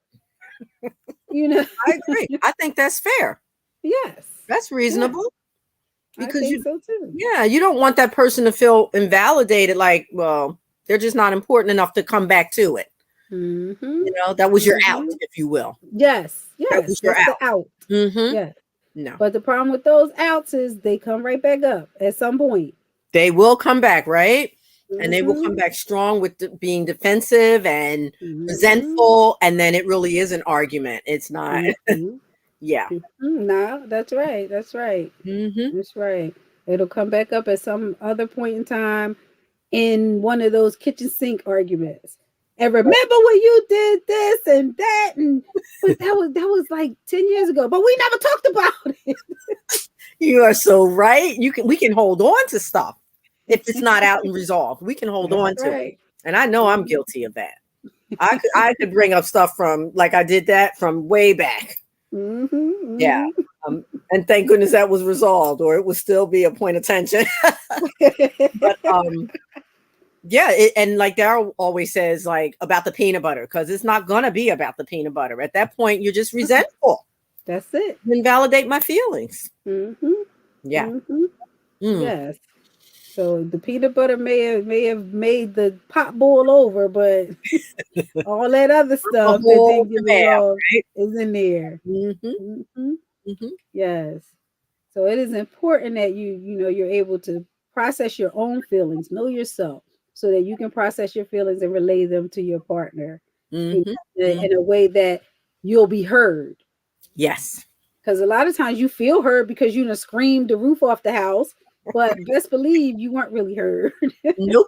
You know, I agree. I think that's fair. yes, That's yes, reasonable I because think so too. you don't want that person to feel invalidated, like, well, they're just not important enough to come back to it. Mm-hmm. That was your out, Mm-hmm. if you will. Yes, That yes, was your that's the out. out. Mm-hmm. Yes. No, But the problem with those outs is they come right back up at some point. they will come back, right? And they will Mm-hmm. come back strong with being defensive and Mm-hmm. resentful. And then it really is an argument. It's not, Mm-hmm. yeah. No, that's right. That's right. Mm-hmm. That's right. It'll come back up at some other point in time in one of those kitchen sink arguments. And remember when you did this and that, and but that was like 10 years ago. But we never talked about it. You are so right. We can hold on to stuff if it's not out and resolved. We can hold That's on to it. right. And I know I'm Mhm. guilty of that. I could bring up stuff from, like, I did that from way back. Mhm. Yeah. Mhm. And thank goodness that was resolved, or it would still be a point of tension. But yeah, and like Darrell always says, like, about the peanut butter, because it's not gonna be about the peanut butter. At that point, you're just resentful. That's it. Invalidate my feelings. Mhm. Yeah. Mhm. Mm. Yes. So the peanut butter may have made the pot boil over, but all that other The stuff that whole didn't get shebang, resolved right? is in there. Mm-hmm. Mhm. Mm-hmm. Yes. So it is important that you're able to process your own feelings, know yourself, so that you can process your feelings and relay them to your partner in, Mm-hmm. in a way that you'll be heard. Yes. Because a lot of times you feel heard because you done screamed the roof off the house, but best believe you weren't really heard. Nope.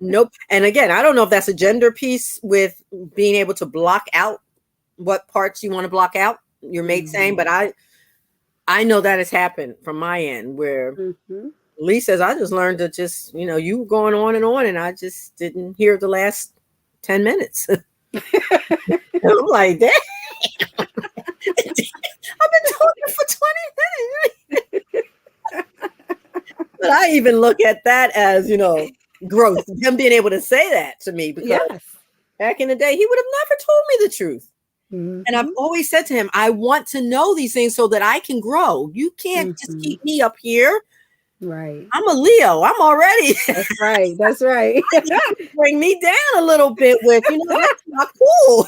Nope. And again, I don't know if that's a gender piece with being able to block out what parts you want to block out, your mate saying, but I know that has happened from my end where Mm-hmm. Lee says, I just learned to just, you were going on and I just didn't hear the last 10 minutes. And I'm like, damn, I've been talking for 20 minutes. But I even look at that as, growth. Him being able to say that to me, because Yes. back in the day, he would have never told me the truth. And I've Mhm. always said to him, I want to know these things so that I can grow. You can't just Mhm. keep me up here. Right. I'm a Leo. I'm already That's right. That's right. bring me down a little bit with, that's not cool.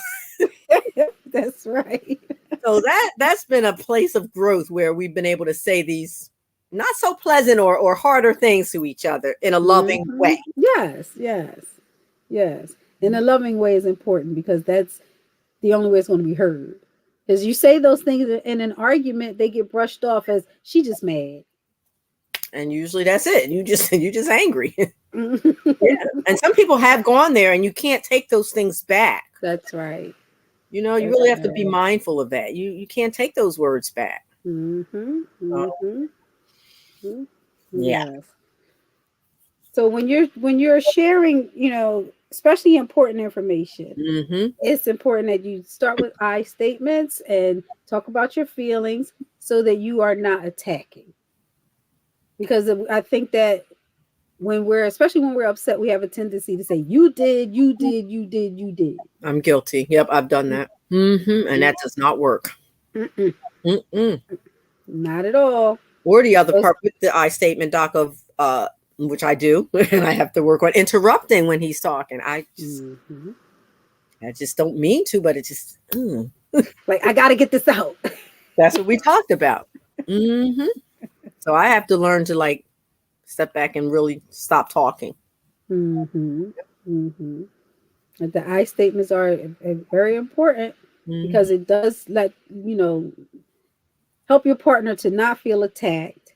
That's right. So that's been a place of growth where we've been able to say these not so pleasant or harder things to each other in a loving Mhm. way. Yes, yes, yes. And a loving way is important because that's the only way it's going to be heard. Because you say those things in an argument, they get brushed off as she just mad. And usually that's it. You just angry. Yeah. That's And some people have gone there and you can't take those things back. right. You That's really have to be right. mindful of that. You can't take those words back. Mm-hmm. So, Mm-hmm. yeah. Yes. So when you're sharing, especially important information, Mm-hmm. it's important that you start with I statements and talk about your feelings so that you are not attacking. Because I think that especially when we're upset, we have a tendency to say, you did, you did, you did, you did. I'm guilty. Yep, I've done that. Mm-hmm. And Mm-mm, that does not work. mm-mm, Mm-mm. not at all. Or the other Because part with the I statement, Doc, of which I do, and I have to work on interrupting when he's talking. mhm. I just don't mean to, but it just Like, I got to get this out. that's what we talked about. Mm-hmm. So I have to learn to step back and really stop talking. Mm-hmm. Mm-hmm. The I statements are very important Mm-hmm. because it does help your partner to not feel attacked,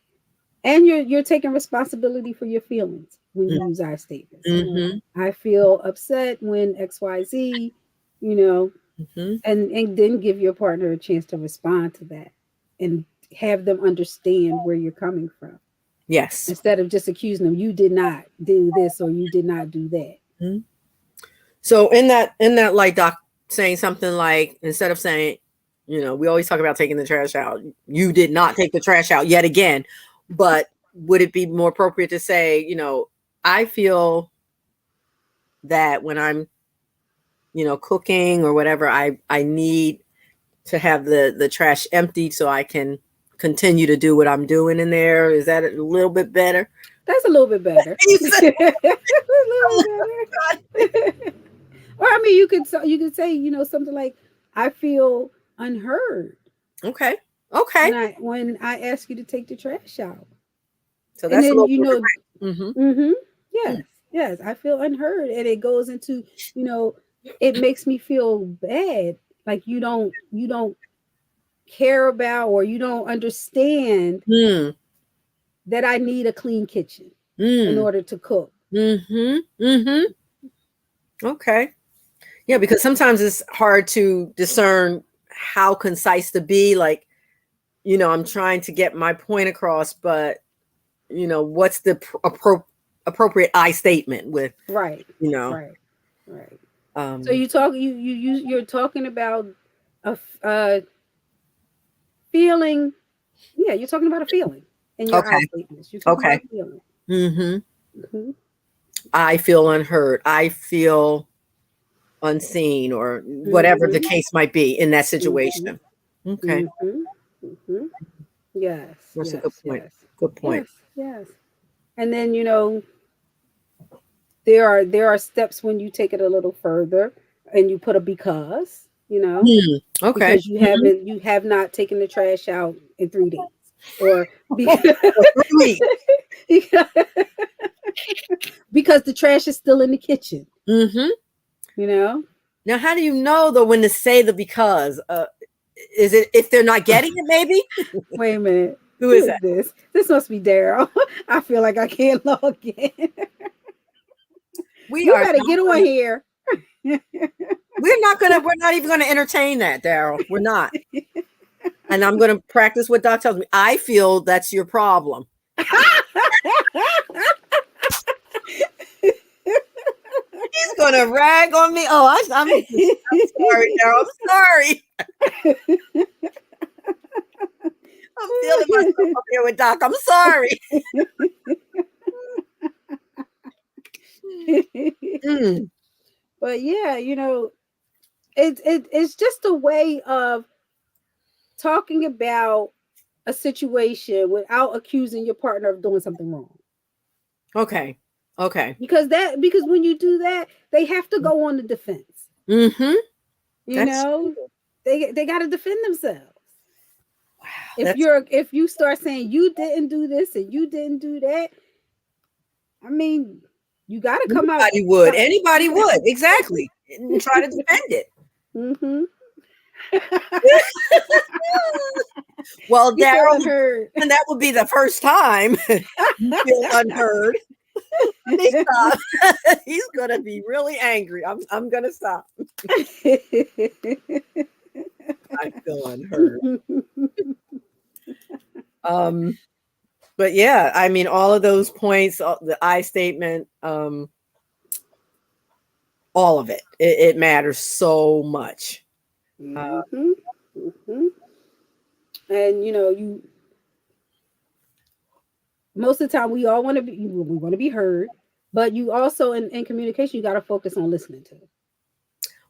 and you're taking responsibility for your feelings when you use I statements. Mm-hmm. I feel upset when XYZ, you know, Mm-hmm. and then give your partner a chance to respond to that and have them understand where you're coming from Yes. instead of just accusing them, you did not do this or you did not do that. Mm-hmm. So in that like Doc saying something like, instead of saying, we always talk about taking the trash out. You did not take the trash out yet again. But would it be more appropriate to say, I feel that when I'm, cooking or whatever, I need to have the trash emptied so I can continue to do what I'm doing in there. Is that a little bit better? That's a little bit better. You said, A little better. Or I mean, you could say, something like, "I feel unheard okay. Okay. when I ask you to take the trash out," So and that's a then little more direct. Mm-hmm. yes, yes, I feel unheard, and it goes into, it makes me feel bad, like you don't care about or you don't understand Mm. that I need a clean kitchen in Mm. order to cook. Mm-hmm. Mm-hmm. Okay. Yeah, because sometimes it's hard to discern how concise to be. Like, I'm trying to get my point across, but what's the appropriate I statement with, Right, you know, right, right. So um, you're talking about a feeling. Yeah, you're talking about a feeling in your I okay. statements. You're talking Okay. about a feeling. Mm-hmm. Mm-hmm. I feel unheard. I feel unseen, or whatever the Mm-hmm. case might be in that Mm-hmm. situation. Okay. Mm-hmm. Mm-hmm. Yes, That's a good yes, point. yes, Good point. yes, yes. And then there are steps when you take it a little further and you put a Okay. because you have not taken the trash out in 3 days, or because For 3 weeks. because the trash is still in the kitchen. Mm-hmm. You know. Now, how do you know though when to say the because? Is it if they're not getting it? Maybe. Wait a minute. Who Who is is that? this? This must be Darrell. I feel like I can't log in. We You are better not get on gonna. here. We're not gonna. We're not even gonna entertain that, Darrell. We're not. And I'm gonna practice what Doc tells me. I feel that's your problem. He's gonna rag on me. Oh, I'm sorry, Darrell. I'm sorry. I'm feeling myself up here with Doc. I'm sorry. Mm. But yeah, it's just a way of talking about a situation without accusing your partner of doing something wrong. Okay. Okay. Because when you do that, they have to go on the defense. Mm-hmm. You That's know, true. they got to defend themselves. Wow. If you start saying you didn't do this and you didn't do that, I mean, you got to come out. Anybody would. Anybody would. Exactly. And try to defend it. Mm-hmm. Well, You feel Darrell, unheard. and that would be the first time you feel unheard. Let me stop. He's gonna be really angry. I'm gonna stop. I feel unheard. Um, but yeah, I mean, all of those points, the I statement, all of it, it matters so much. Mm-hmm. Mm-hmm. And you most of the time we all want to be heard, but you also in communication you got to focus on listening to.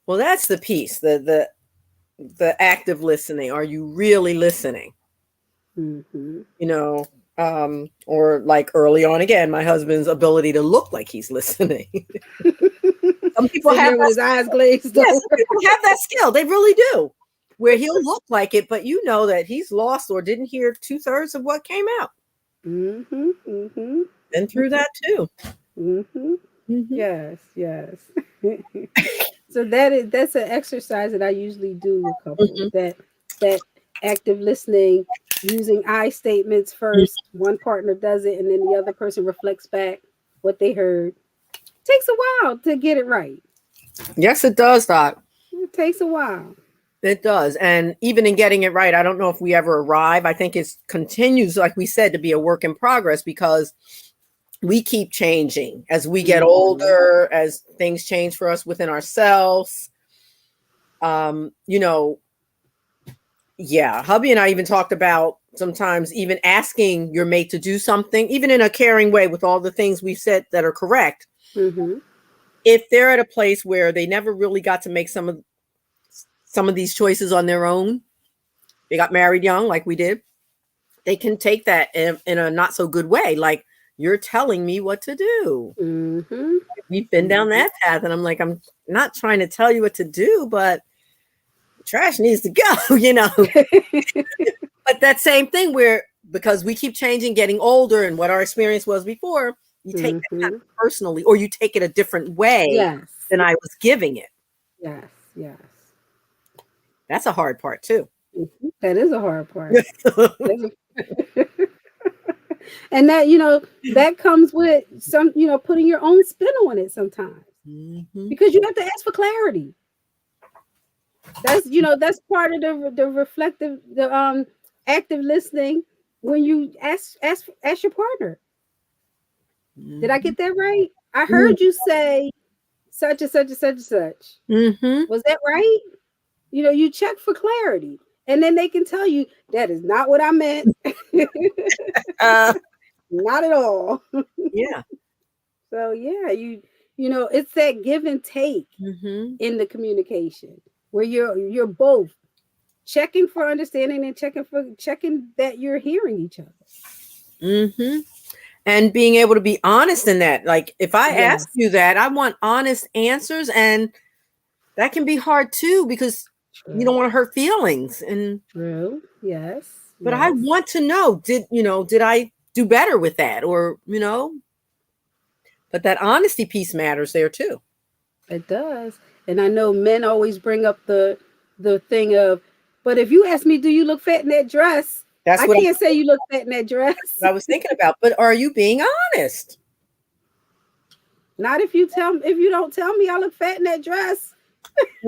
Well, that's the piece, the active listening. Are you really listening? Mm-hmm. Or like early on again, my husband's ability to look like he's listening. Some people Sitting have there with that his eyes glazed Yeah, over. some people have that skill. They really do. Where he'll look like it, but you know that he's lost or didn't hear 2/3 of what came out. Mm-hmm. Mm-hmm. Been through that too. Mm-hmm. Mm-hmm. Yes, yes. So that's an exercise that I usually do with couples. Mm-hmm. That active listening, using I statements first. One partner does it, and then the other person reflects back what they heard. Takes a while to get it right. Yes, it does, Doc. It takes a while. It does. And even in getting it right, I don't know if we ever arrive. I think it continues, like we said, to be a work in progress because we keep changing as we get Mm-hmm. older, as things change for us within ourselves. You know, yeah, hubby and I even talked about sometimes even asking your mate to do something, even in a caring way, with all the things we said that are correct. Mm-hmm. If they're at a place where they never really got to make some of these choices on their own, they got married young, like we did. They can take that in a not so good way, like you're telling me what to do. Mm-hmm. We've been down Mm-hmm. that path, and I'm like, I'm not trying to tell you what to do, but trash needs to go, But that same thing where because we keep changing, getting older, and what our experience was before, you take that kind Mm-hmm. of personally, or you take it a different way Yes. than I was giving it. Yes. Yes. That's a hard part too. Mhm. That is a hard part. And that comes with some, putting your own spin on it sometimes Mhm. because you have to ask for clarity. That's part of the reflective, the active listening when you ask your partner. Did I Mhm. get that right? I heard you say such and such and such and such. Mhm. Was that right? You check for clarity, and then they can tell you that is not what I meant. Uh, Not at all. yeah. So yeah, it's that give and take Mhm. in the communication where you're both checking for understanding and checking that you're hearing each other. Mhm. And being able to be honest in that. Like if I ask Yes. you that, I want honest answers, and that can be hard too because you don't True. want to hurt feelings. And True. Yes. but I Yes. want to know, did I do better with that, but that honesty piece matters there too. It does. And I know men always bring up the thing of, but if you ask me, do you look fat in that dress? That's I what can't say you look fat in that dress. I was thinking about. But are you being honest? Not if you don't tell me I look fat in that dress.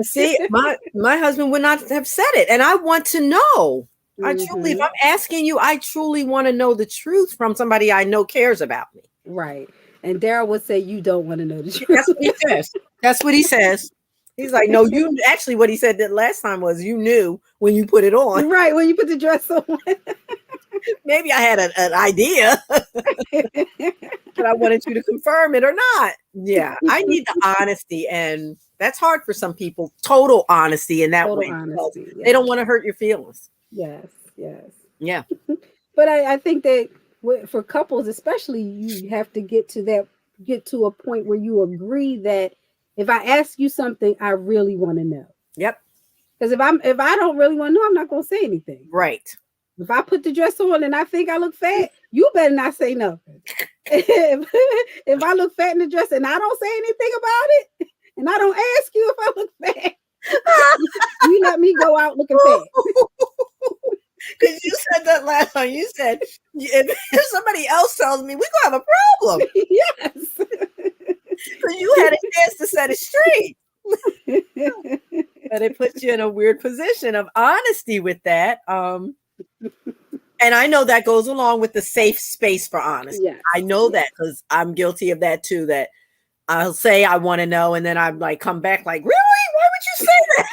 See, my husband would not have said it, and I want to know. If Mm-hmm. I'm asking you, I truly want to know the truth from somebody I know cares about me. Right. And Darrell would say you don't want to know the That's what he truth. says. That's what he says. He's like, no, you actually what he said that last time was you knew when you put it on. Right, when you put the dress on. Maybe I had an idea, but I wanted you to confirm it or not. Yeah, I need the honesty, and that's hard for some people. Total honesty in that Total way because honesty. they Yes. don't want to hurt your feelings. Yes. Yes. Yeah. But I think that for couples, especially, you have to get to a point where you agree that if I ask you something, I really want to know. Yep. Because if I don't really want to know, I'm not going to say anything. Right. If I put the dress on and I think I look fat, you better not say nothing. If I look fat in the dress and I don't say anything about it, and I don't ask you if I look fat, you let me go out looking fat. Because you said that last time. You said if somebody else tells me, we're gonna have a problem. Yes. Because you had a chance to set it straight. But it puts you in a weird position of honesty with that. And I know that goes along with the safe space for honesty. Yes. I know that because I'm guilty of that too. That I'll say I want to know, and then I'm like, come back like, really? Why would you say that?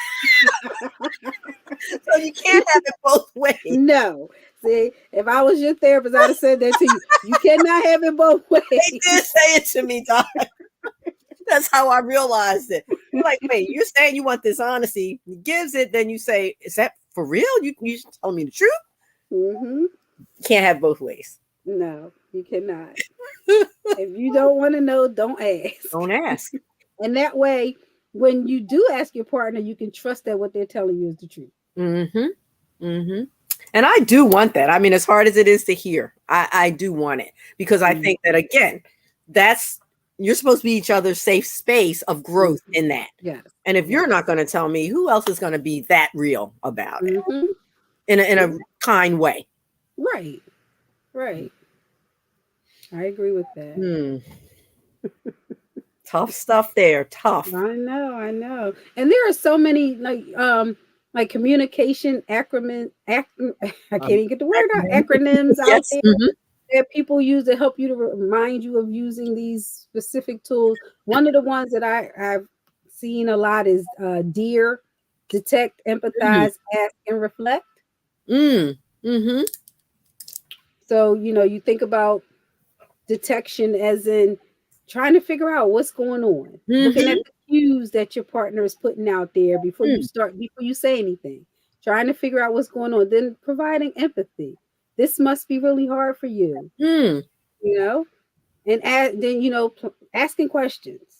So you can't have it both ways. No. See, if I was your therapist, I'd have said that to you. You cannot have it both ways. They did say it to me, Doc. That's how I realized it. You're like, wait, you're saying you want this honesty. He gives it, then you say, is that for real? You telling me the truth? Mm-hmm. Can't have both ways. No, you cannot. If you don't want to know, don't ask. Don't ask. And that way, when you do ask your partner, you can trust that what they're telling you is the truth. Mm-hmm. Mm-hmm. And I do want that. I mean, as hard as it is to hear, I do want it because I think that, again, you're supposed to be each other's safe space of growth in that. Yes. And if you're not going to tell me, who else is going to be that real about it in a kind way? Right. Right. I agree with that. Tough stuff there. Tough. I know. And there are so many like communication acronym. I can't even get the word out. Acronyms out Yes. there that people use to help you to remind you of using these specific tools. One of the ones that I've seen a lot is DEAR, detect, empathize, ask, and reflect. So, you think about detection as in trying to figure out what's going on, looking at the cues that your partner is putting out there before you say anything, trying to figure out what's going on, then providing empathy. This must be really hard for you, and then asking questions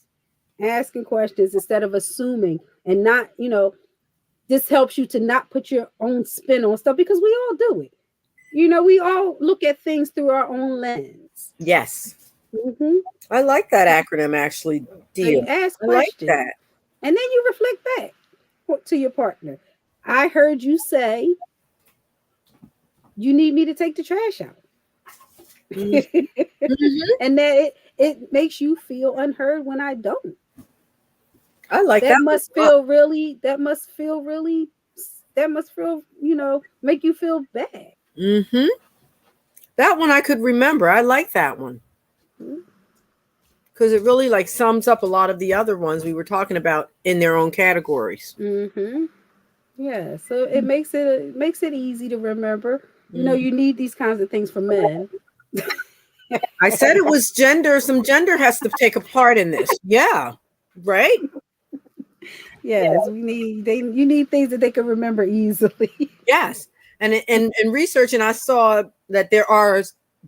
instead of assuming, and not, this helps you to not put your own spin on stuff because we all do it. We all look at things through our own lens. Yes. I like that acronym, actually. So you ask questions, like that. And then you reflect back to your partner. I heard you say you need me to take the trash out. And that it makes you feel unheard when I don't. I like that. That must feel, make you feel bad. That one I could remember. I like that one. Because it really sums up a lot of the other ones we were talking about in their own categories. Yeah, so it makes it easy to remember. You need these kinds of things for men. I said it was gender. Some gender has to take a part in this. Yeah, right. Yes, you need things that they can remember easily. Yes, and in research, and I saw that there are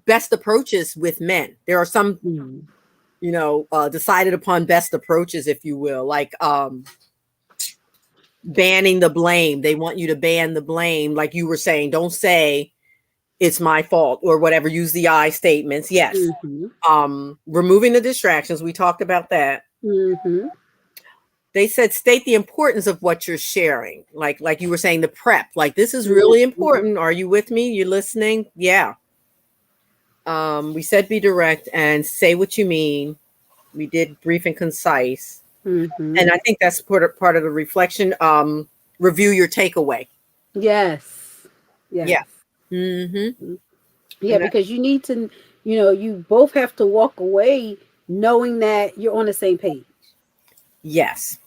best approaches with men. There are some, decided upon best approaches, if you will, like banning the blame. They want you to ban the blame, like you were saying. Don't say it's my fault or whatever. Use the I statements. Yes. Removing the distractions. We talked about that. They said state the importance of what you're sharing. Like you were saying, the prep. Like, this is really important. Are you with me? You listening? Yeah. We said be direct and say what you mean. We did brief and concise. And I think that's part of the reflection. Review your takeaway. Yes. Yeah. Yeah, because you need to, you both have to walk away knowing that you're on the same page. Yes.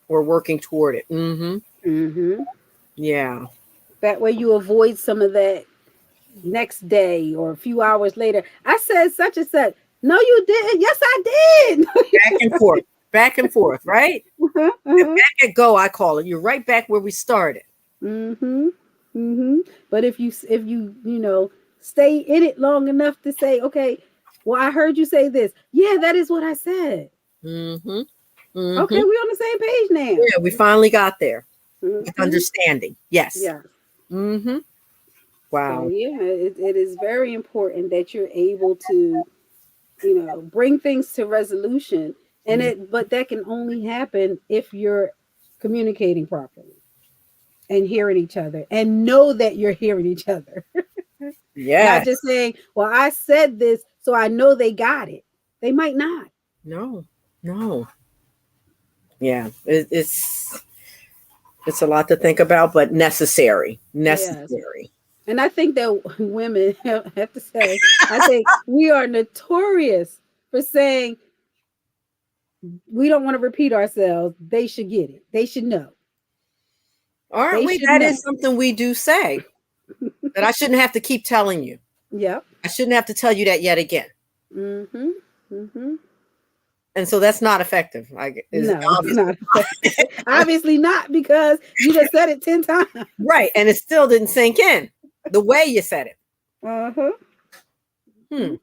We're working toward it. Yeah. That way you avoid some of that next day or a few hours later. I said such and such. No, you didn't. Yes, I did. Back and forth, right? Uh-huh, And uh-huh. back at go, I call it. You're right back where we started. Mm-hmm. Mm-hmm. But if you stay in it long enough to say, okay, well, I heard you say this. Yeah, that is what I said. Mm-hmm. Okay, Mm-hmm. we on the same page now. Yeah, we finally got there with Mm-hmm. understanding. Yes. Yeah. Mm-hmm. So Wow. yeah, it is very important that you're able to, bring things to resolution. But that can only happen if you're communicating properly and hearing each other and know that you're hearing each other. Not Yes. just saying, well, I said this, so I know they got it. They might not. No. No. Yeah. It's a lot to think about, but necessary. Yes. Necessary. And I think that women have to say, I think we are notorious for saying we don't want to repeat ourselves. They should get it. They should know. Aren't They we? should That is know. something we do say that I shouldn't have to keep telling you. Yep. I shouldn't have to tell you that yet again. Mm-hmm. Mm-hmm. And so that's not effective. Like is No, it's obviously not effective. Obviously not, because you just said it 10 times. right. And it still didn't sink in the way you said it. Uh-huh. Hmm.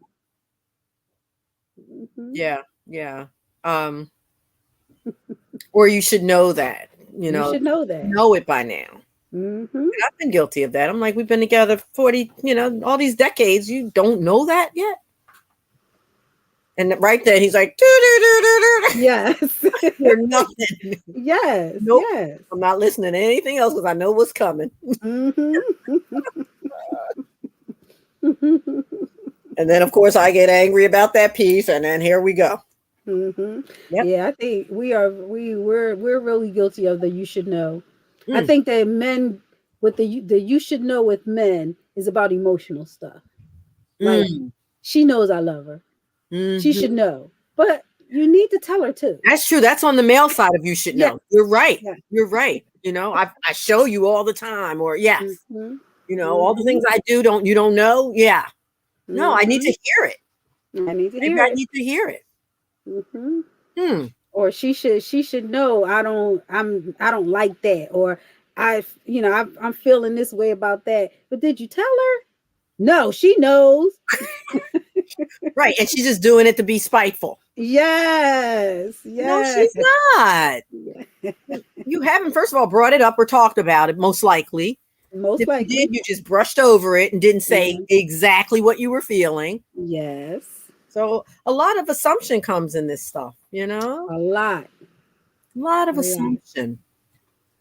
Mm-hmm. Yeah. Yeah. Um, or you should know that, You should know that. know it by now. Mm-hmm. I've been guilty of that. I'm like, we've been together 40, all these decades. You don't know that yet? And right then he's like, Yes. you're nothing. Yes. Nope. Yes. I'm not listening to anything else because I know what's coming. Mm-hmm. And then, of course, I get angry about that piece. And then here we go. Mm-hmm. Yep. Yeah, I think we're really guilty of the you should know. I Mm. think that men with the you should know with men is about emotional stuff. Like, Mm. she knows I love her. She Hmm. should know. But you need to tell her too. That's true. That's on the male side of you should Yes. know. You're right. Yes. You're right. I show you all the time, or yes, Mm-hmm. all the Mm-hmm. things I do, you don't know? Yeah. No, I need to Mm-hmm. hear it. I need to Maybe hear I it. need to hear it. Mm-hmm. Hmm. Or she should know I don't like that, or I'm feeling this way about that. But did you tell her? No, she knows. Right. And she's just doing it to be spiteful. Yes, No, yes. she's not. You haven't, first of all, brought it up or talked about it, most likely. Most If you likely. did, you just brushed over it and didn't say Mhm. exactly what you were feeling. Yes. So a lot of assumption comes in this stuff, A lot. a lot A of lot. assumption.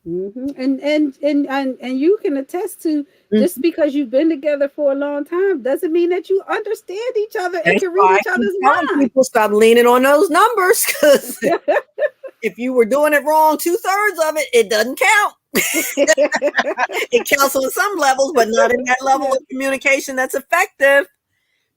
And you can attest to, just Mhm. because you've been together for a long time doesn't mean that you understand each other and That's can read why I each keep other's telling mind. people stop leaning on those numbers, because if you were doing it wrong 2/3 of it, it doesn't count. It counts on some levels, but not in that level Yeah. of communication that's effective.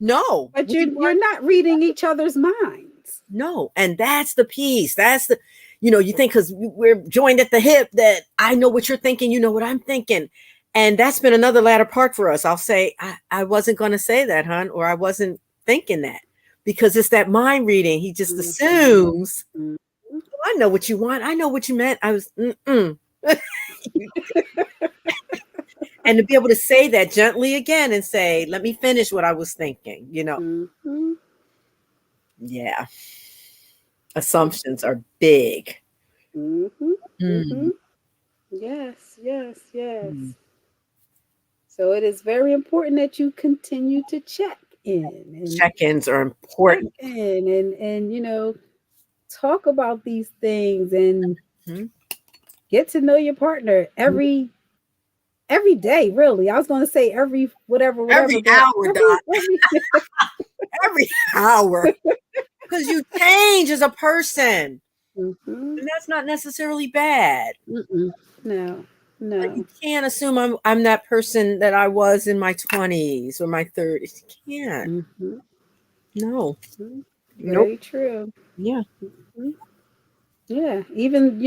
No, But we you're want not reading each other's minds. no, and that's the piece. That's the, you think because we're joined at the hip that I know what you're thinking, you know what I'm thinking, and that's been another ladder part for us. I'll say I wasn't going to say that, hon, or I wasn't thinking that, because it's that mind reading. He just Mhm. assumes. Mhm. "Oh, I know what you want. I know what you meant. I was, and to be able to say that gently again and say, let me finish what I was thinking. Mhm. Yeah, assumptions are big. Mhm. Mm. Mhm. Yes, yes, Mm. yes. So it is very important that you continue to check in and Check-ins are check important. in and talk about these things and Mhm. get to know your partner every day, really. I was going to say every whatever, Every but hour, every Dot. every Every hour. Because you change as a person. Mhm. And that's not necessarily bad. Mm-mm. No. But you No. can't assume I'm that person that I was in my 20s or my 30s. You can't. Mhm. No. Mhm. Nope. Very true. Yeah. Mhm. Yeah, even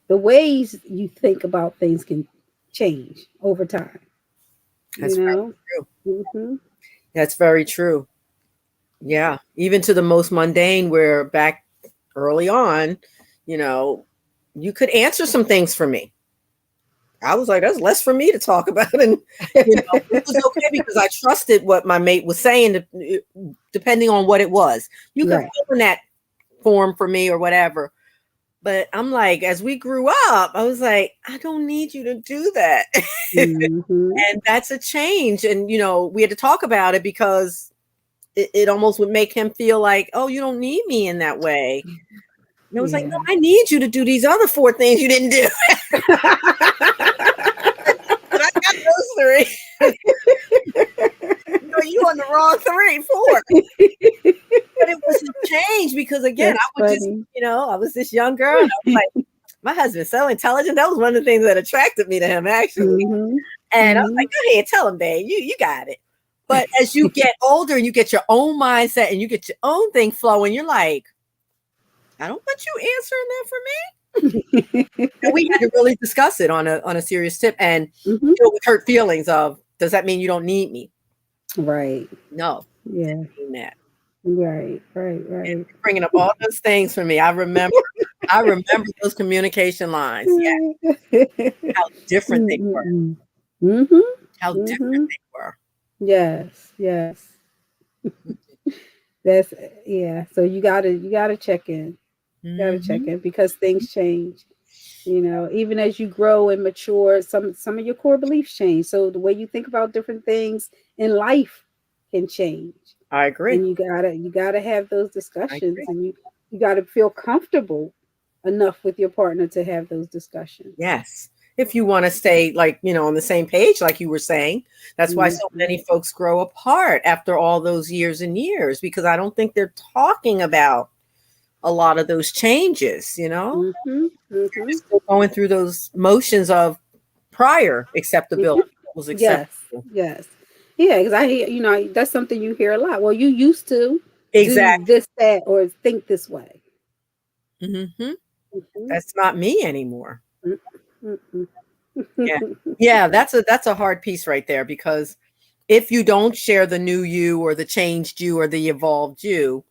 the ways you think about things can change over time. You That's very know. true. Hmm. That's very true. Yeah. Even to the most mundane, where back early on, you know, you could answer some things for me. I was like, that's less for me to talk about. And, it was okay because I trusted what my mate was saying, depending on what it was. You could Right. fill in that form for me or whatever. But I'm like, as we grew up, I was like, I don't need you to do that. Hmm. And that's a change. And, we had to talk about it because it almost would make him feel like, oh, you don't need me in that way. And I was like, no, Yeah. I need you to do these other 4 things you didn't do. But I got those 3. You on the wrong 3, 4. But it was a change because, again, That's I would just, funny. I was this young girl. And I was like, my husband's so intelligent. That was one of the things that attracted me to him, actually. Hmm. And I was Hmm. like, go ahead, tell him, babe, you got it. But as you get older and you get your own mindset and you get your own thing flowing, you're like, I don't want you answering that for me. And we had to really discuss it on a serious tip and Hmm. deal with hurt feelings of, does that mean you don't need me? Right. No, it Yeah. didn't mean that. Right. Right. And Right. bringing up all those things for me. I remember those communication lines. Yeah, how different they were. Mm-mm. Mhm. How different Mhm. they were. Yes. Yes. That's yeah. So you gotta check in. Gotta check Mhm. in because things change. Even as you grow and mature, some of your core beliefs change. So the way you think about different things in life can change. I agree. And you gotta have those I discussions, agree. and you gotta feel comfortable enough with your partner to have those discussions. Yes. If you want to stay like, on the same page, like you were saying, that's why so Mhm. many folks grow apart after all those years and years, because I don't think they're talking about a lot of those changes, Mhm. You're Mhm. just still going through those motions of prior acceptability. What was Yes. acceptable. Yes. Yeah, because I hear, that's something you hear a lot. Well, you used to do Exactly. this, that, or think this way. Hmm. Mhm. That's not me anymore. Mm, mm, Yeah. mm. Yeah, that's a hard piece right there, because if you don't share the new you or the changed you or the evolved you,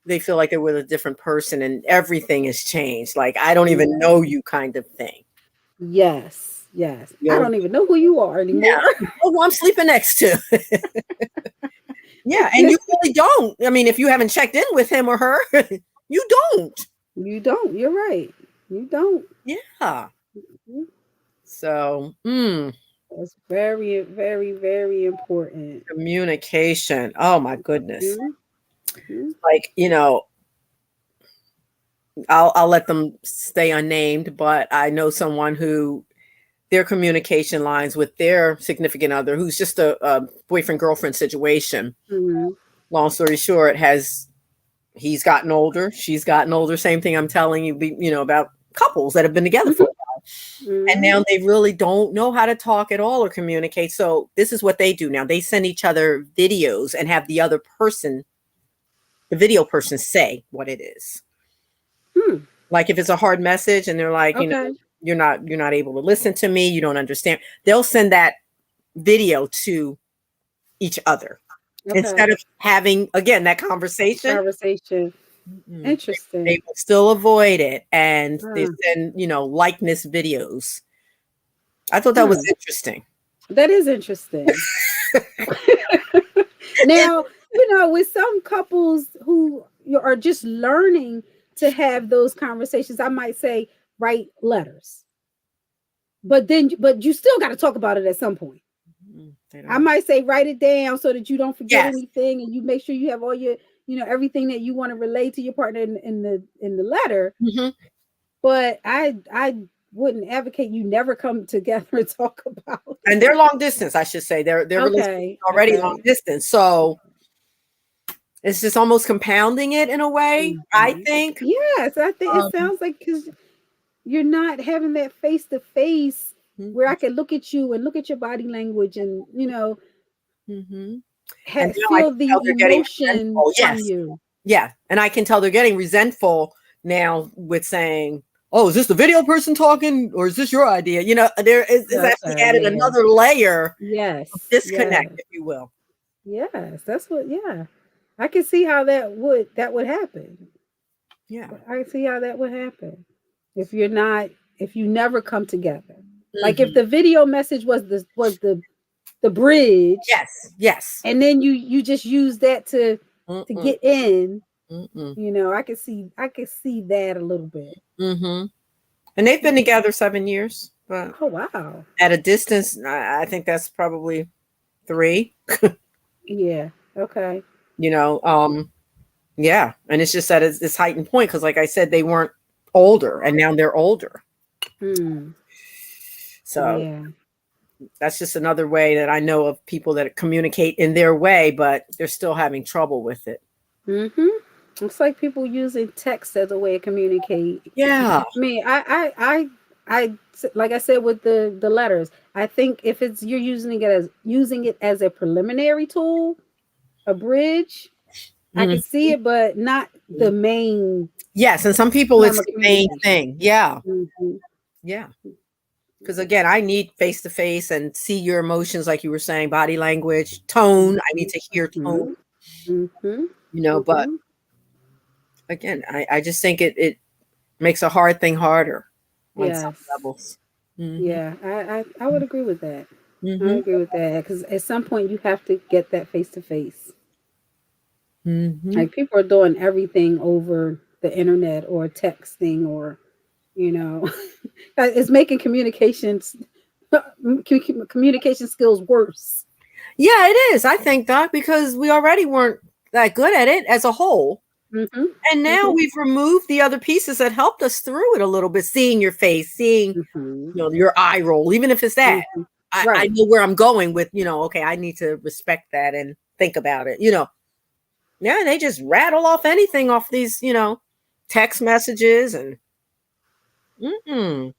they feel like they're with a different person and everything has changed. Like, I don't even know you, kind of thing. Yes. Yes. I You'll don't even know who you are Yeah. anymore. Oh, who I'm sleeping next to. Yeah, and you really don't. I mean, if you haven't checked in with him or her, you don't. You don't. You're right. You don't. Yeah. Mhm. So, That's very, very, very important. communication. Oh my goodness. Mhm. Mhm. Like, I'll let them stay unnamed, but I know someone who their communication lines with their significant other, who's just a boyfriend girlfriend situation. Mhm. Long story short, he's gotten older, she's gotten older. Same thing I'm telling you, about couples that have been together for Mhm. a while, and Mhm. now they really don't know how to talk at all or communicate. So this is what they do now: they send each other videos and have the video person, say what it is. Hmm. Like if it's a hard message and they're like, Okay. you're not able to listen to me, you don't understand, they'll send that video to each other Okay. instead of having, again, that conversation. Conversation. Mm-mm. They Interesting. will still avoid it, and they Huh. send, likeness videos. I thought that was Huh. interesting. That is interesting. Now, with some couples who are just learning to have those conversations, I might say write letters. But you still got to talk about it at some point. They I don't. might say write it down so that you don't forget Yes. anything, and you make sure you have all your, everything that you want to relate to your partner in the letter. Hmm. But I wouldn't advocate you never come together and talk about And it. they're long distance, I should say. Their relationship Okay. is already long Okay. distance, so it's just almost compounding it in a way, I Mhm. think. Yes, I think it Um, sounds like because you're not having that face to face where I mhm, can look at you and look at your body language and mhm. And now I feel can tell the they're getting emotion resentful. from Yes. you. Yeah. And I can tell they're getting resentful now with saying, oh, is this the video person talking or is this your idea? You know, there is actually Okay, added yeah. another layer of Yes, disconnect, yes, if you will. yes. That's what, yeah. I can see how that would happen. Yeah. I can see how that would happen if you're not if you never come together. Like if Hmm. the video message was the bridge, Yes. Yes. and then you just use that to Mm-mm, get in, mm-mm, I could see that a little bit. mm-hmm. And they've been together 7 years, but Oh wow. at a distance, I think that's probably 3. Yeah. Okay. You know, yeah, and it's just that it's this heightened point because, like I said, they weren't older, and now they're older. Hmm. So Yeah. that's just another way that I know of people that communicate in their way, but they're still having trouble with it. Mm-hmm. It's like people using text as a way of communicate. Yeah. I mean, like I said with the letters, I think if it's you're using it as a preliminary tool, a bridge, I Mhm. can see it, but not the main Yes, and some people form it's of the main communication. thing. Yeah. Hmm. Yeah. Because again, I need face to face and see your emotions, like you were saying, body language, tone. I need to hear tone, Hmm. Hmm. but Hmm. again, I just think it makes a hard thing harder on some Yes. levels. Hmm. Yeah, I would agree with that. I Hmm. agree with that because at some point you have to get that face to face. Hmm. Like people are doing everything over the internet or texting or you know, it's making communication skills worse. Yeah, it is. I think, Doc, because we already weren't that good at it as a whole. Hmm. And now Hmm. we've removed the other pieces that helped us through it a little bit, seeing your face, seeing, Hmm. your eye roll, even if it's that. Hmm. I Right. know where I'm going with, okay, I need to respect that and think about it. Yeah, they just rattle off anything off these, text messages and mm-mm,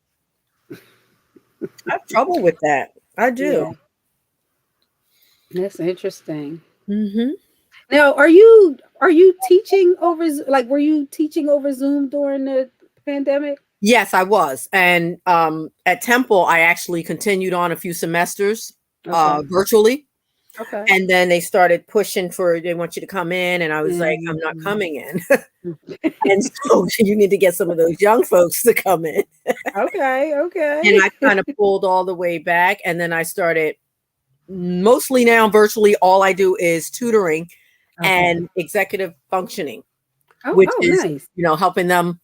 I have trouble with that. I do. Yeah, that's interesting. Hmm. Now, are you teaching over like were you teaching over Zoom during the pandemic? Yes, I was. And at Temple, I actually continued on a few semesters Okay. virtually. Okay. And then they started pushing for they want you to come in. And I was like, I'm not Mhm. coming in. And so you need to get some of those young folks to come in. Okay. And Okay. I kind of pulled all the way back. And then I started mostly now virtually all I do is tutoring Okay. and executive functioning, Oh. which Oh. is, Nice. helping them,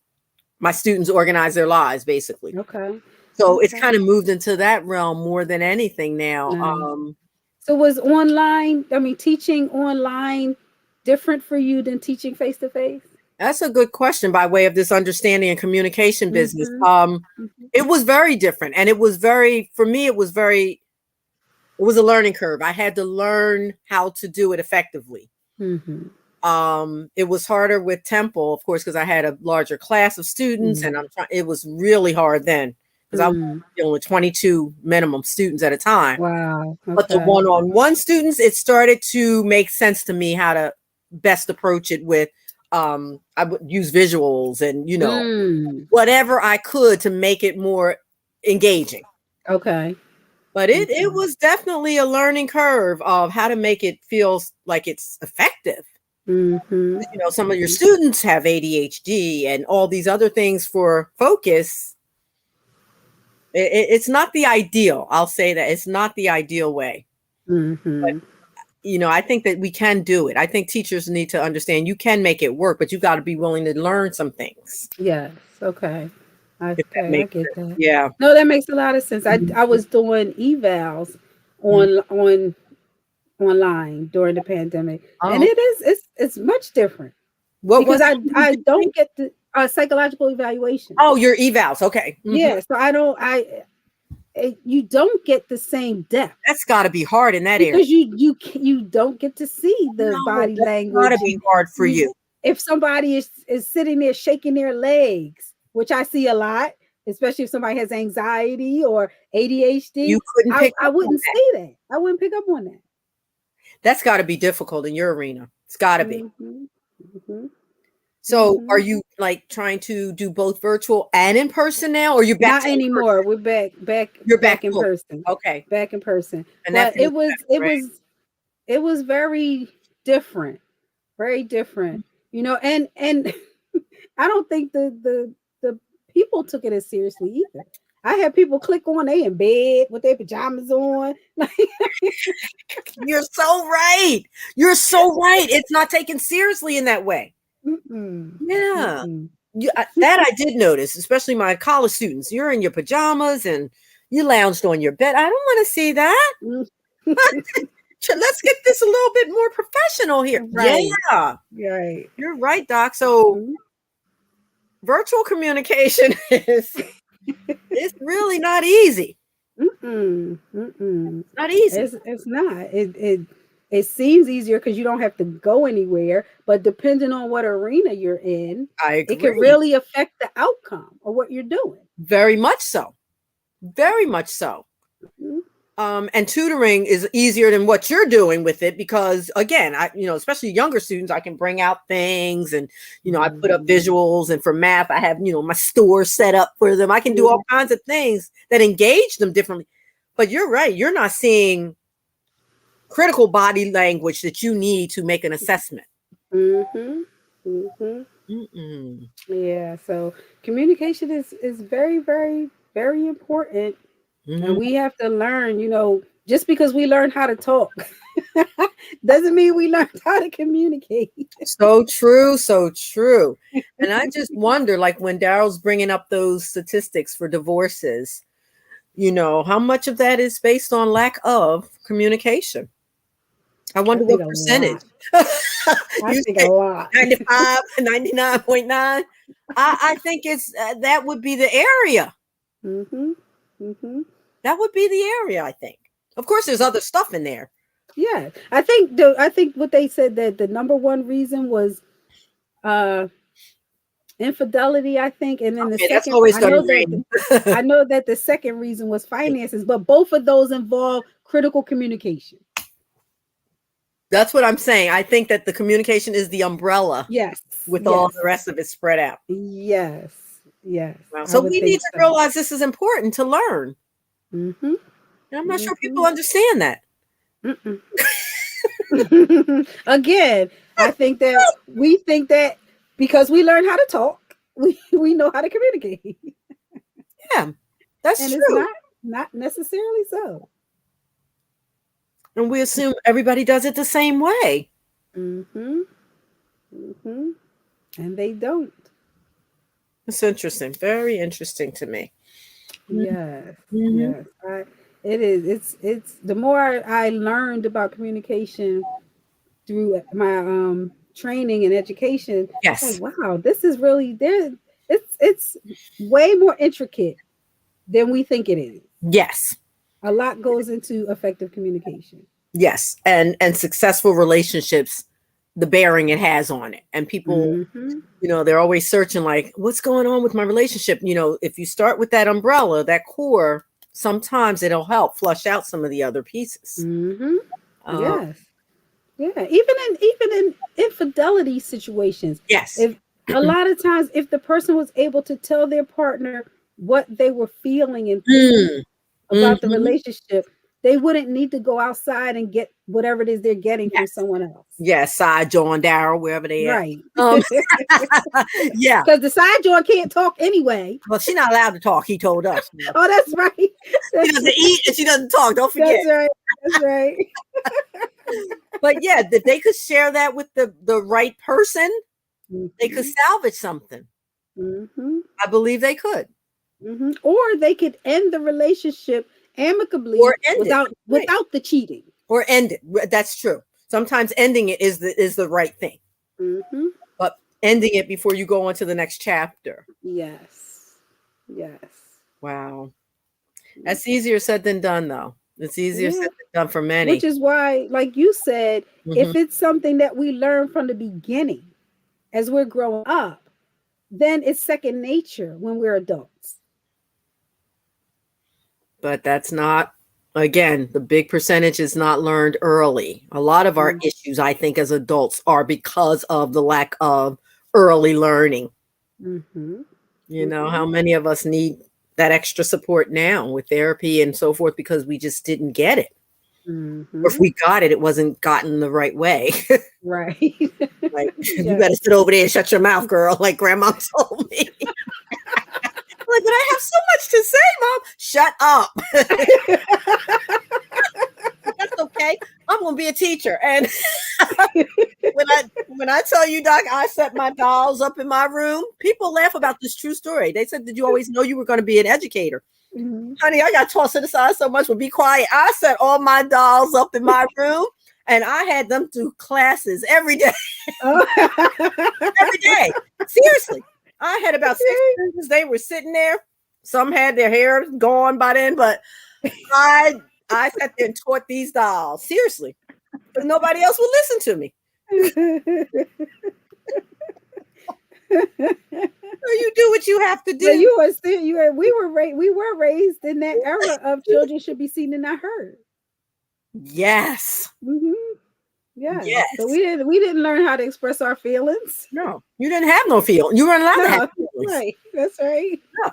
my students organize their lives basically. Okay. So it's Okay. kind of moved into that realm more than anything now. Nice. So was online? I mean, teaching online different for you than teaching face to face? That's a good question by way of this understanding and communication business. Mhm. Mhm. It was very different. And it was for me, it was a learning curve. I had to learn how to do it effectively. Mhm. It was harder with Temple, of course, because I had a larger class of students and Mhm. it was really hard then because I was Mm. dealing with 22 minimum students at a time. Wow. But the Okay. one-on-one students, it started to make sense to me how to best approach it with I would use visuals and Mm. whatever I could to make it more engaging. Okay. But it Okay. was definitely a learning curve of how to make it feel like it's effective. Mhm. Some of your Mhm. students have ADHD and all these other things for focus. It's not the ideal. I'll say that it's not the ideal way. But Mhm. I think that we can do it. I think teachers need to understand you can make it work, but you got to be willing to learn some things. Yes. Okay. If that Okay. I makes get sense. that. Yeah. No, that makes a lot of sense. I Mhm. was doing evals Mhm. on online during the pandemic, and Oh, it's much different what was because it you were I doing? don't get the psychological evaluation. Oh, your evals. Okay. Mhm. Yeah, so I don't you don't get the same depth That's got to be hard in that area. because you don't get to see the No, body that's got to language be and hard for you you. if somebody is sitting there shaking their legs, which I see a lot, especially if somebody has anxiety or ADHD, You couldn't pick I up on wouldn't that. see that. I wouldn't pick up on that. That's got to be difficult in your arena. It's got to be. Mhm. Mhm. So are you like trying to do both virtual and in person now, or you're back Not to in person? anymore. We're You're back back in full. person. Okay. Back in person. And that But feels better, right? it was very different. Very different. You know, and I don't think the people took it as seriously either. I had people click on they in bed with their pajamas on. Like You're so right. You're so right. It's not taken seriously in that way. mm-mm, Yeah. mm-mm. That I did notice, especially my college students. You're in your pajamas and you lounged on your bed. I don't want to see that. Let's get this a little bit more professional here. Right. Yeah, Right. you're right, Doc. So Mhm. virtual communication is it's really not easy. Mm-mm, mm-mm. Not easy. It's not. It seems easier because you don't have to go anywhere, but depending on what arena you're in, I it can agree. really affect the outcome of what you're doing. Very much so. Very much so. Mhm. And tutoring is easier than what you're doing with it because again, especially younger students, I can bring out things and, I put up visuals, and for math, I have, my store set up for them. I can do all kinds of things that engage them differently. But you're right. You're not seeing critical body language that you need to make an assessment. Mm-hmm. Mm-hmm. Mm-mm. Yeah. So communication is very, very, very important. And Mhm. we have to learn, just because we learn how to talk doesn't mean we learned how to communicate. So true, so true. And I just wonder, like when Darrell's bringing up those statistics for divorces, how much of that is based on lack of communication? I I wonder think what a percentage. lot. I You think a said lot. 95, 99.9. I think it's that would be the area. Mm-hmm. Mm-hmm. That would be the area, I think. Of course, there's other stuff in there. Yeah. I think what they said that the number one reason was uh infidelity, I think. And then the Okay, that's second, always going to rain. I know that the second reason was finances, but both of those involve critical communication. That's what I'm saying. I think that the communication is the umbrella Yes. with all Yes. the rest of it spread out. Yes. Yes. Wow. I So would we need think to so. realize this is important to learn. Mm-hmm. And I'm not sure Mm-hmm. people understand that. Again, I think that we think that because we learn how to talk, we know how to communicate. Yeah, that's And it's true. not necessarily so. And we assume everybody does it the same way. Mm-hmm. Mm-hmm. And they don't. It's interesting. Very interesting to me. Yes. Mm-hmm. Yes. It is. It's the more I learned about communication through my training and education, like Yes. wow, this is really there. It's way more intricate than we think it is. Yes. A lot goes into effective communication. Yes. And successful relationships, the bearing it has on it. And people, Mm-hmm. they're always searching like, what's going on with my relationship? If you start with that umbrella, that core, sometimes it'll help flush out some of the other pieces. Mm-hmm. Uh, Yes. Yeah. Even in infidelity situations, yes. if a lot of times if the person was able to tell their partner what they were feeling and thinking Mm. about the Mhm. relationship, they wouldn't need to go outside and get whatever it is they're getting from Yes. someone else. Yes. Side John Darrell, wherever they at. Right. Um, yeah. Because the side joint can't talk anyway. Well, she's not allowed to talk. He told us. Oh, that's right. She doesn't eat and she doesn't talk. Don't forget. That's right. That's right. But yeah, that they could share that with the right person, they could Mhm. salvage something. Mhm. I believe they could. Mhm. Or they could end the relationship amicably Or end it. Right. without the cheating. Or end it. That's true. Sometimes ending it is the right thing. Mhm. But ending it before you go on to the next chapter. Yes. Yes. Wow. That's easier said than done, though. It's easier Yeah. said than done for many. Which is why, like you said, Mhm. if it's something that we learn from the beginning as we're growing up, then it's second nature when we're adults. But that's not, again, the big percentage is not learned early. A lot of our issues, I think, as adults are because of the lack of early learning. Mm-hmm. You know, how many of us need that extra support now with therapy and so forth because we just didn't get it. Or if Mm-hmm. we got it, it wasn't gotten the right way. Right. Like, you Yeah. better sit over there and shut your mouth, girl, like grandma told me. Like, but I have so much to say, Mom. Shut up. That's okay. I'm gonna be a teacher. And when I tell you, Doc, I set my dolls up in my room, people laugh about this true story. They said, "Did you always know you were going to be an educator?" Mhm. Honey, I got tossed to the side so much. Well, be quiet. I set all my dolls up in my room, and I had them do classes every day. Oh. Every day. Seriously. I had about 6 Okay. students. They were sitting there. Some had their hair gone by then, but I sat there and taught these dolls. Seriously. Because nobody else would listen to me. So you do what you have to But do. you were still we were raised in that era of children should be seen and not heard. Yes. Hmm. Yes. So Yes. we didn't learn how to express our feelings. No, you didn't have no feeling. You weren't allowed to have No, feelings. right. That's right. No.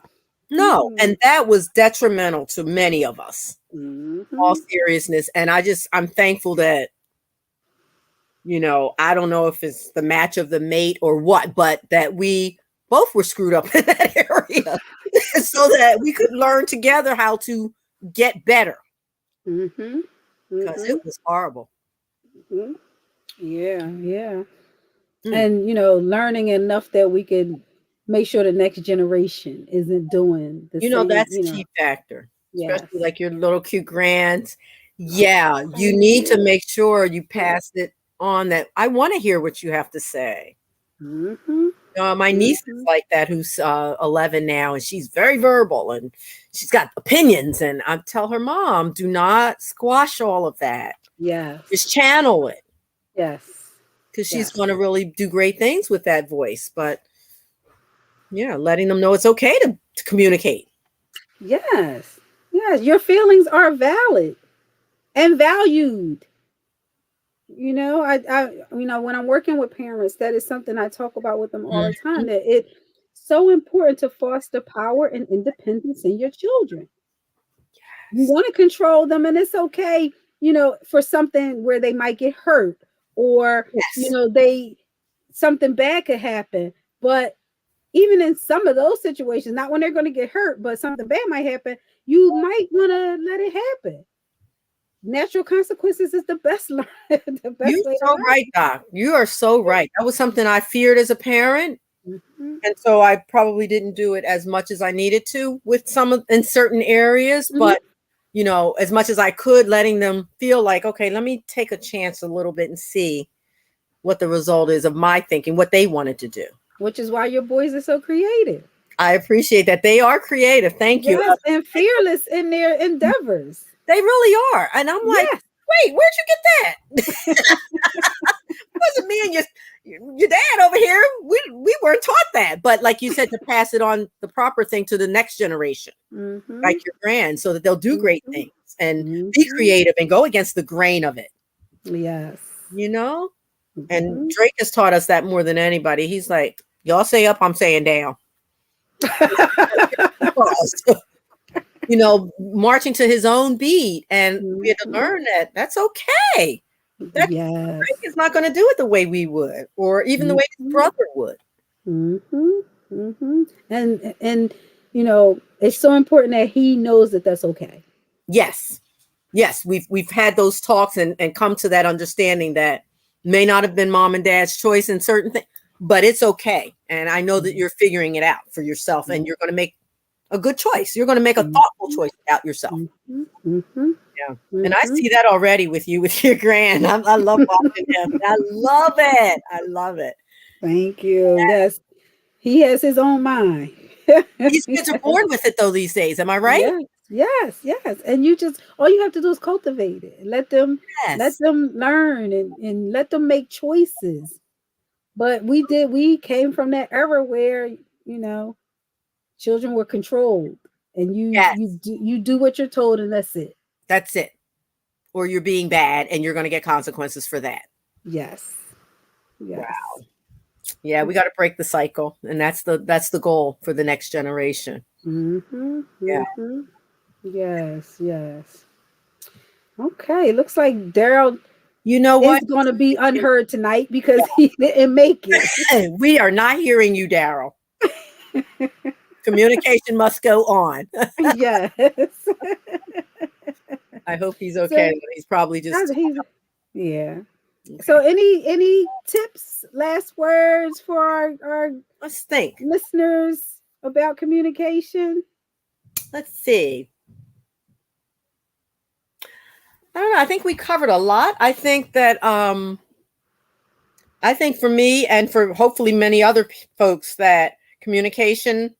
No. Mm-hmm. And that was detrimental to many of us. All Mm-hmm. seriousness. And I'm thankful that, I don't know if it's the match of the mate or what, but that we both were screwed up in that area so that we could learn together how to get better Mm-hmm. because Mm-hmm. it was horrible. Mm-hmm. Yeah, yeah. Mm. And learning enough that we can make sure the next generation isn't doing the same, That's a key factor, yes. especially like your little cute grands. Yeah, you need to make sure you pass it on that. I want to hear what you have to say. Mm-hmm. My niece is like that, who's 11 now, and she's very verbal and she's got opinions. And I tell her, Mom, do not squash all of that. Yes. Just channel it Yes. because she's going to really do great things with that voice. But yeah, letting them know it's okay to communicate. Yes. Yes. Your feelings are valid and valued. When I'm working with parents, that is something I talk about with them all the time. Mhm. That it's so important to foster power and independence in your children. You want to control them, and it's okay, for something where they might get hurt or, Yes. they something bad could happen. But even in some of those situations, not when they're going to get hurt, but something bad might happen, you might want to let it happen. Natural consequences is the best the best You're way to so learn. right, Doc. You are so right. That was something I feared as a parent. Mhm. And so I probably didn't do it as much as I needed to with in certain areas, Mhm. but as much as I could, letting them feel like, okay, let me take a chance a little bit and see what the result is of my thinking, what they wanted to do. Which is why your boys are so creative. I appreciate that. They are creative. Thank you. Yes, and fearless in their endeavors. They really are. And I'm like, Yes. wait, where'd you get that? Wasn't me and your dad over here. We weren't taught that. But like you said, to pass it on the proper thing to the next generation, Mm-hmm. like your grand, so that they'll do great things and be Mm-hmm. creative and go against the grain of it. Yes. And Mm-hmm. Drake has taught us that more than anybody. He's like, y'all say up, I'm saying down. Marching to his own beat. And we had to learn that that's okay. That Yes. Drake is not going to do it the way we would, or even the way his brother would. Mm-hmm. Mm-hmm. And it's so important that he knows that that's okay. Yes. We've had those talks and come to that understanding that may not have been mom and dad's choice in certain things, but it's okay. And I know that you're figuring it out for yourself, and you're going to make a good choice. You're going to make a thoughtful choice about yourself. Mm-hmm. Yeah. And I see that already with you, with your grand. I love watching him. I love it. I love it. Thank you. Yes. He has his own mind. These kids are born with it though these days. Am I right? Yes. And all you have to do is cultivate it. Let them learn and let them make choices. But we came from that era where, children were controlled, and you do what you're told, and that's it. That's it. Or you're being bad and you're going to get consequences for that. Yes. Wow. Yeah, we got to break the cycle, and that's the goal for the next generation. Mm-hmm. Yeah. Mm-hmm. Yes, yes. Okay, looks like Darrell You know is what? going to be unheard tonight because he didn't make it. We are not hearing you, Darrell. Communication must go on. Yes. I hope he's okay. So He's probably just he's yeah. So okay. any tips, last words for our Let's think. listeners about communication? Let's see. I don't know. I think we covered a lot. I think that I think for me and for hopefully many other folks that communication,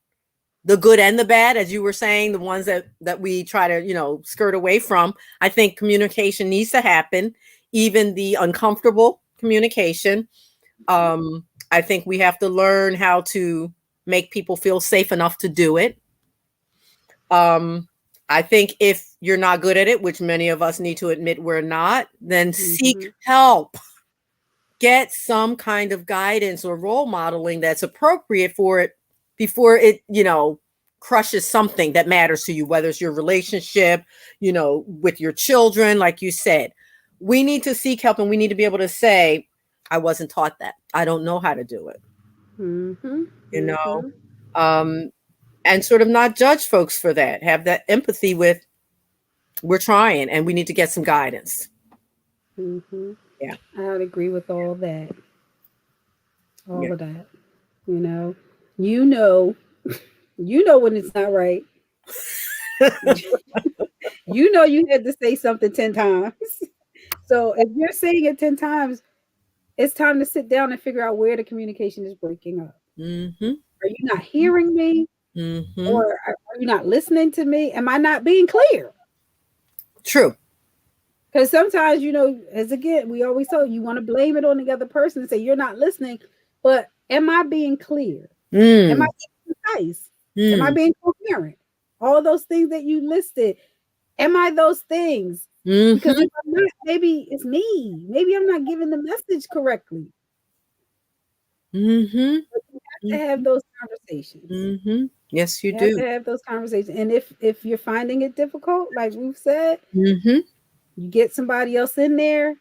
the good and the bad, as you were saying, the ones that we try to, skirt away from, I think communication needs to happen, even the uncomfortable communication. I think we have to learn how to make people feel safe enough to do it. I think if you're not good at it, which many of us need to admit we're not, then seek Mm-hmm. help. Get some kind of guidance or role modeling that's appropriate for it before it, crushes something that matters to you, whether it's your relationship, with your children, like you said. We need to seek help, and we need to be able to say, I wasn't taught that. I don't know how to do it, Mm-hmm. you know, Mm-hmm. um, and sort of not judge folks for that. Have that empathy with, we're trying and we need to get some guidance. Mm-hmm. Yeah. I would agree with all that. Yeah. All of that. You know, you know, you know when it's not right. You know you had to say something 10 times. So if you're saying it 10 times, it's time to sit down and figure out where the communication is breaking up. Mm-hmm. Are you not hearing me? Mm-hmm. Or are you not listening to me? Am I not being clear? True. Because sometimes, as again, we always tell you want to blame it on the other person and say you're not listening. But am I being clear? Am I Mm. being concise? Am I Mm. being coherent? All those things that you listed, am I those things? Because Mm-hmm. if I'm not, maybe it's me. Maybe I'm not giving the message correctly. Mm-hmm. But you have to have those conversations. Mm-hmm. Yes, you You have do. to have those conversations. And if you're finding it difficult, like we've said, Mm-hmm. you get somebody else in there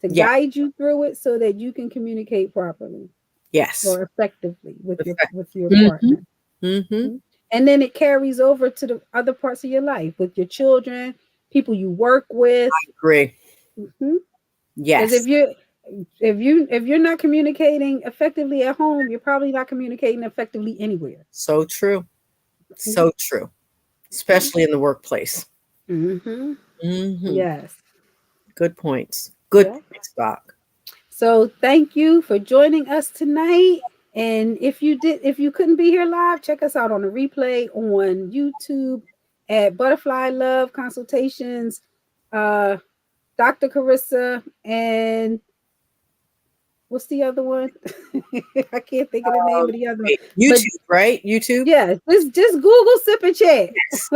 to Yeah. guide you through it so that you can communicate properly Yes. or effectively with your Mm-hmm. partner. Mm-hmm. Mhm. And then it carries over to the other parts of your life with your children, people you work with. Agree. Because Yes. if you're not communicating effectively at home, you're probably not communicating effectively anywhere. So true. So true. Especially in the workplace. Mm-hmm. Mm-hmm. Yes. Good points. Good Yeah. points, Doc. So thank you for joining us tonight. And if you couldn't be here live, check us out on the replay on YouTube at Butterfly Love Consultations, Dr. Carissa, and what's the other one? I can't think of the name of the other one. But YouTube, right? YouTube. yeah, just Google Sip and Chat. Yes.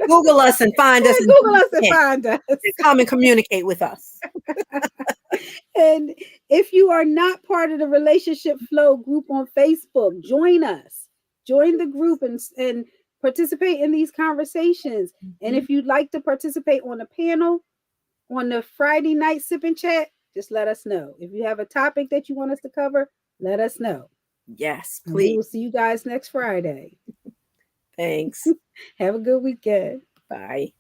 Google us and find us and Google us and find us. come and communicate with us. And if you are not part of the Relationship Flow group on Facebook, join us. Join the group and participate in these conversations. And if you'd like to participate on a panel on the Friday night sip and chat, just let us know. If you have a topic that you want us to cover, let us know. Yes, And we please. will see you guys next Friday. Thanks. Have a good weekend. Bye.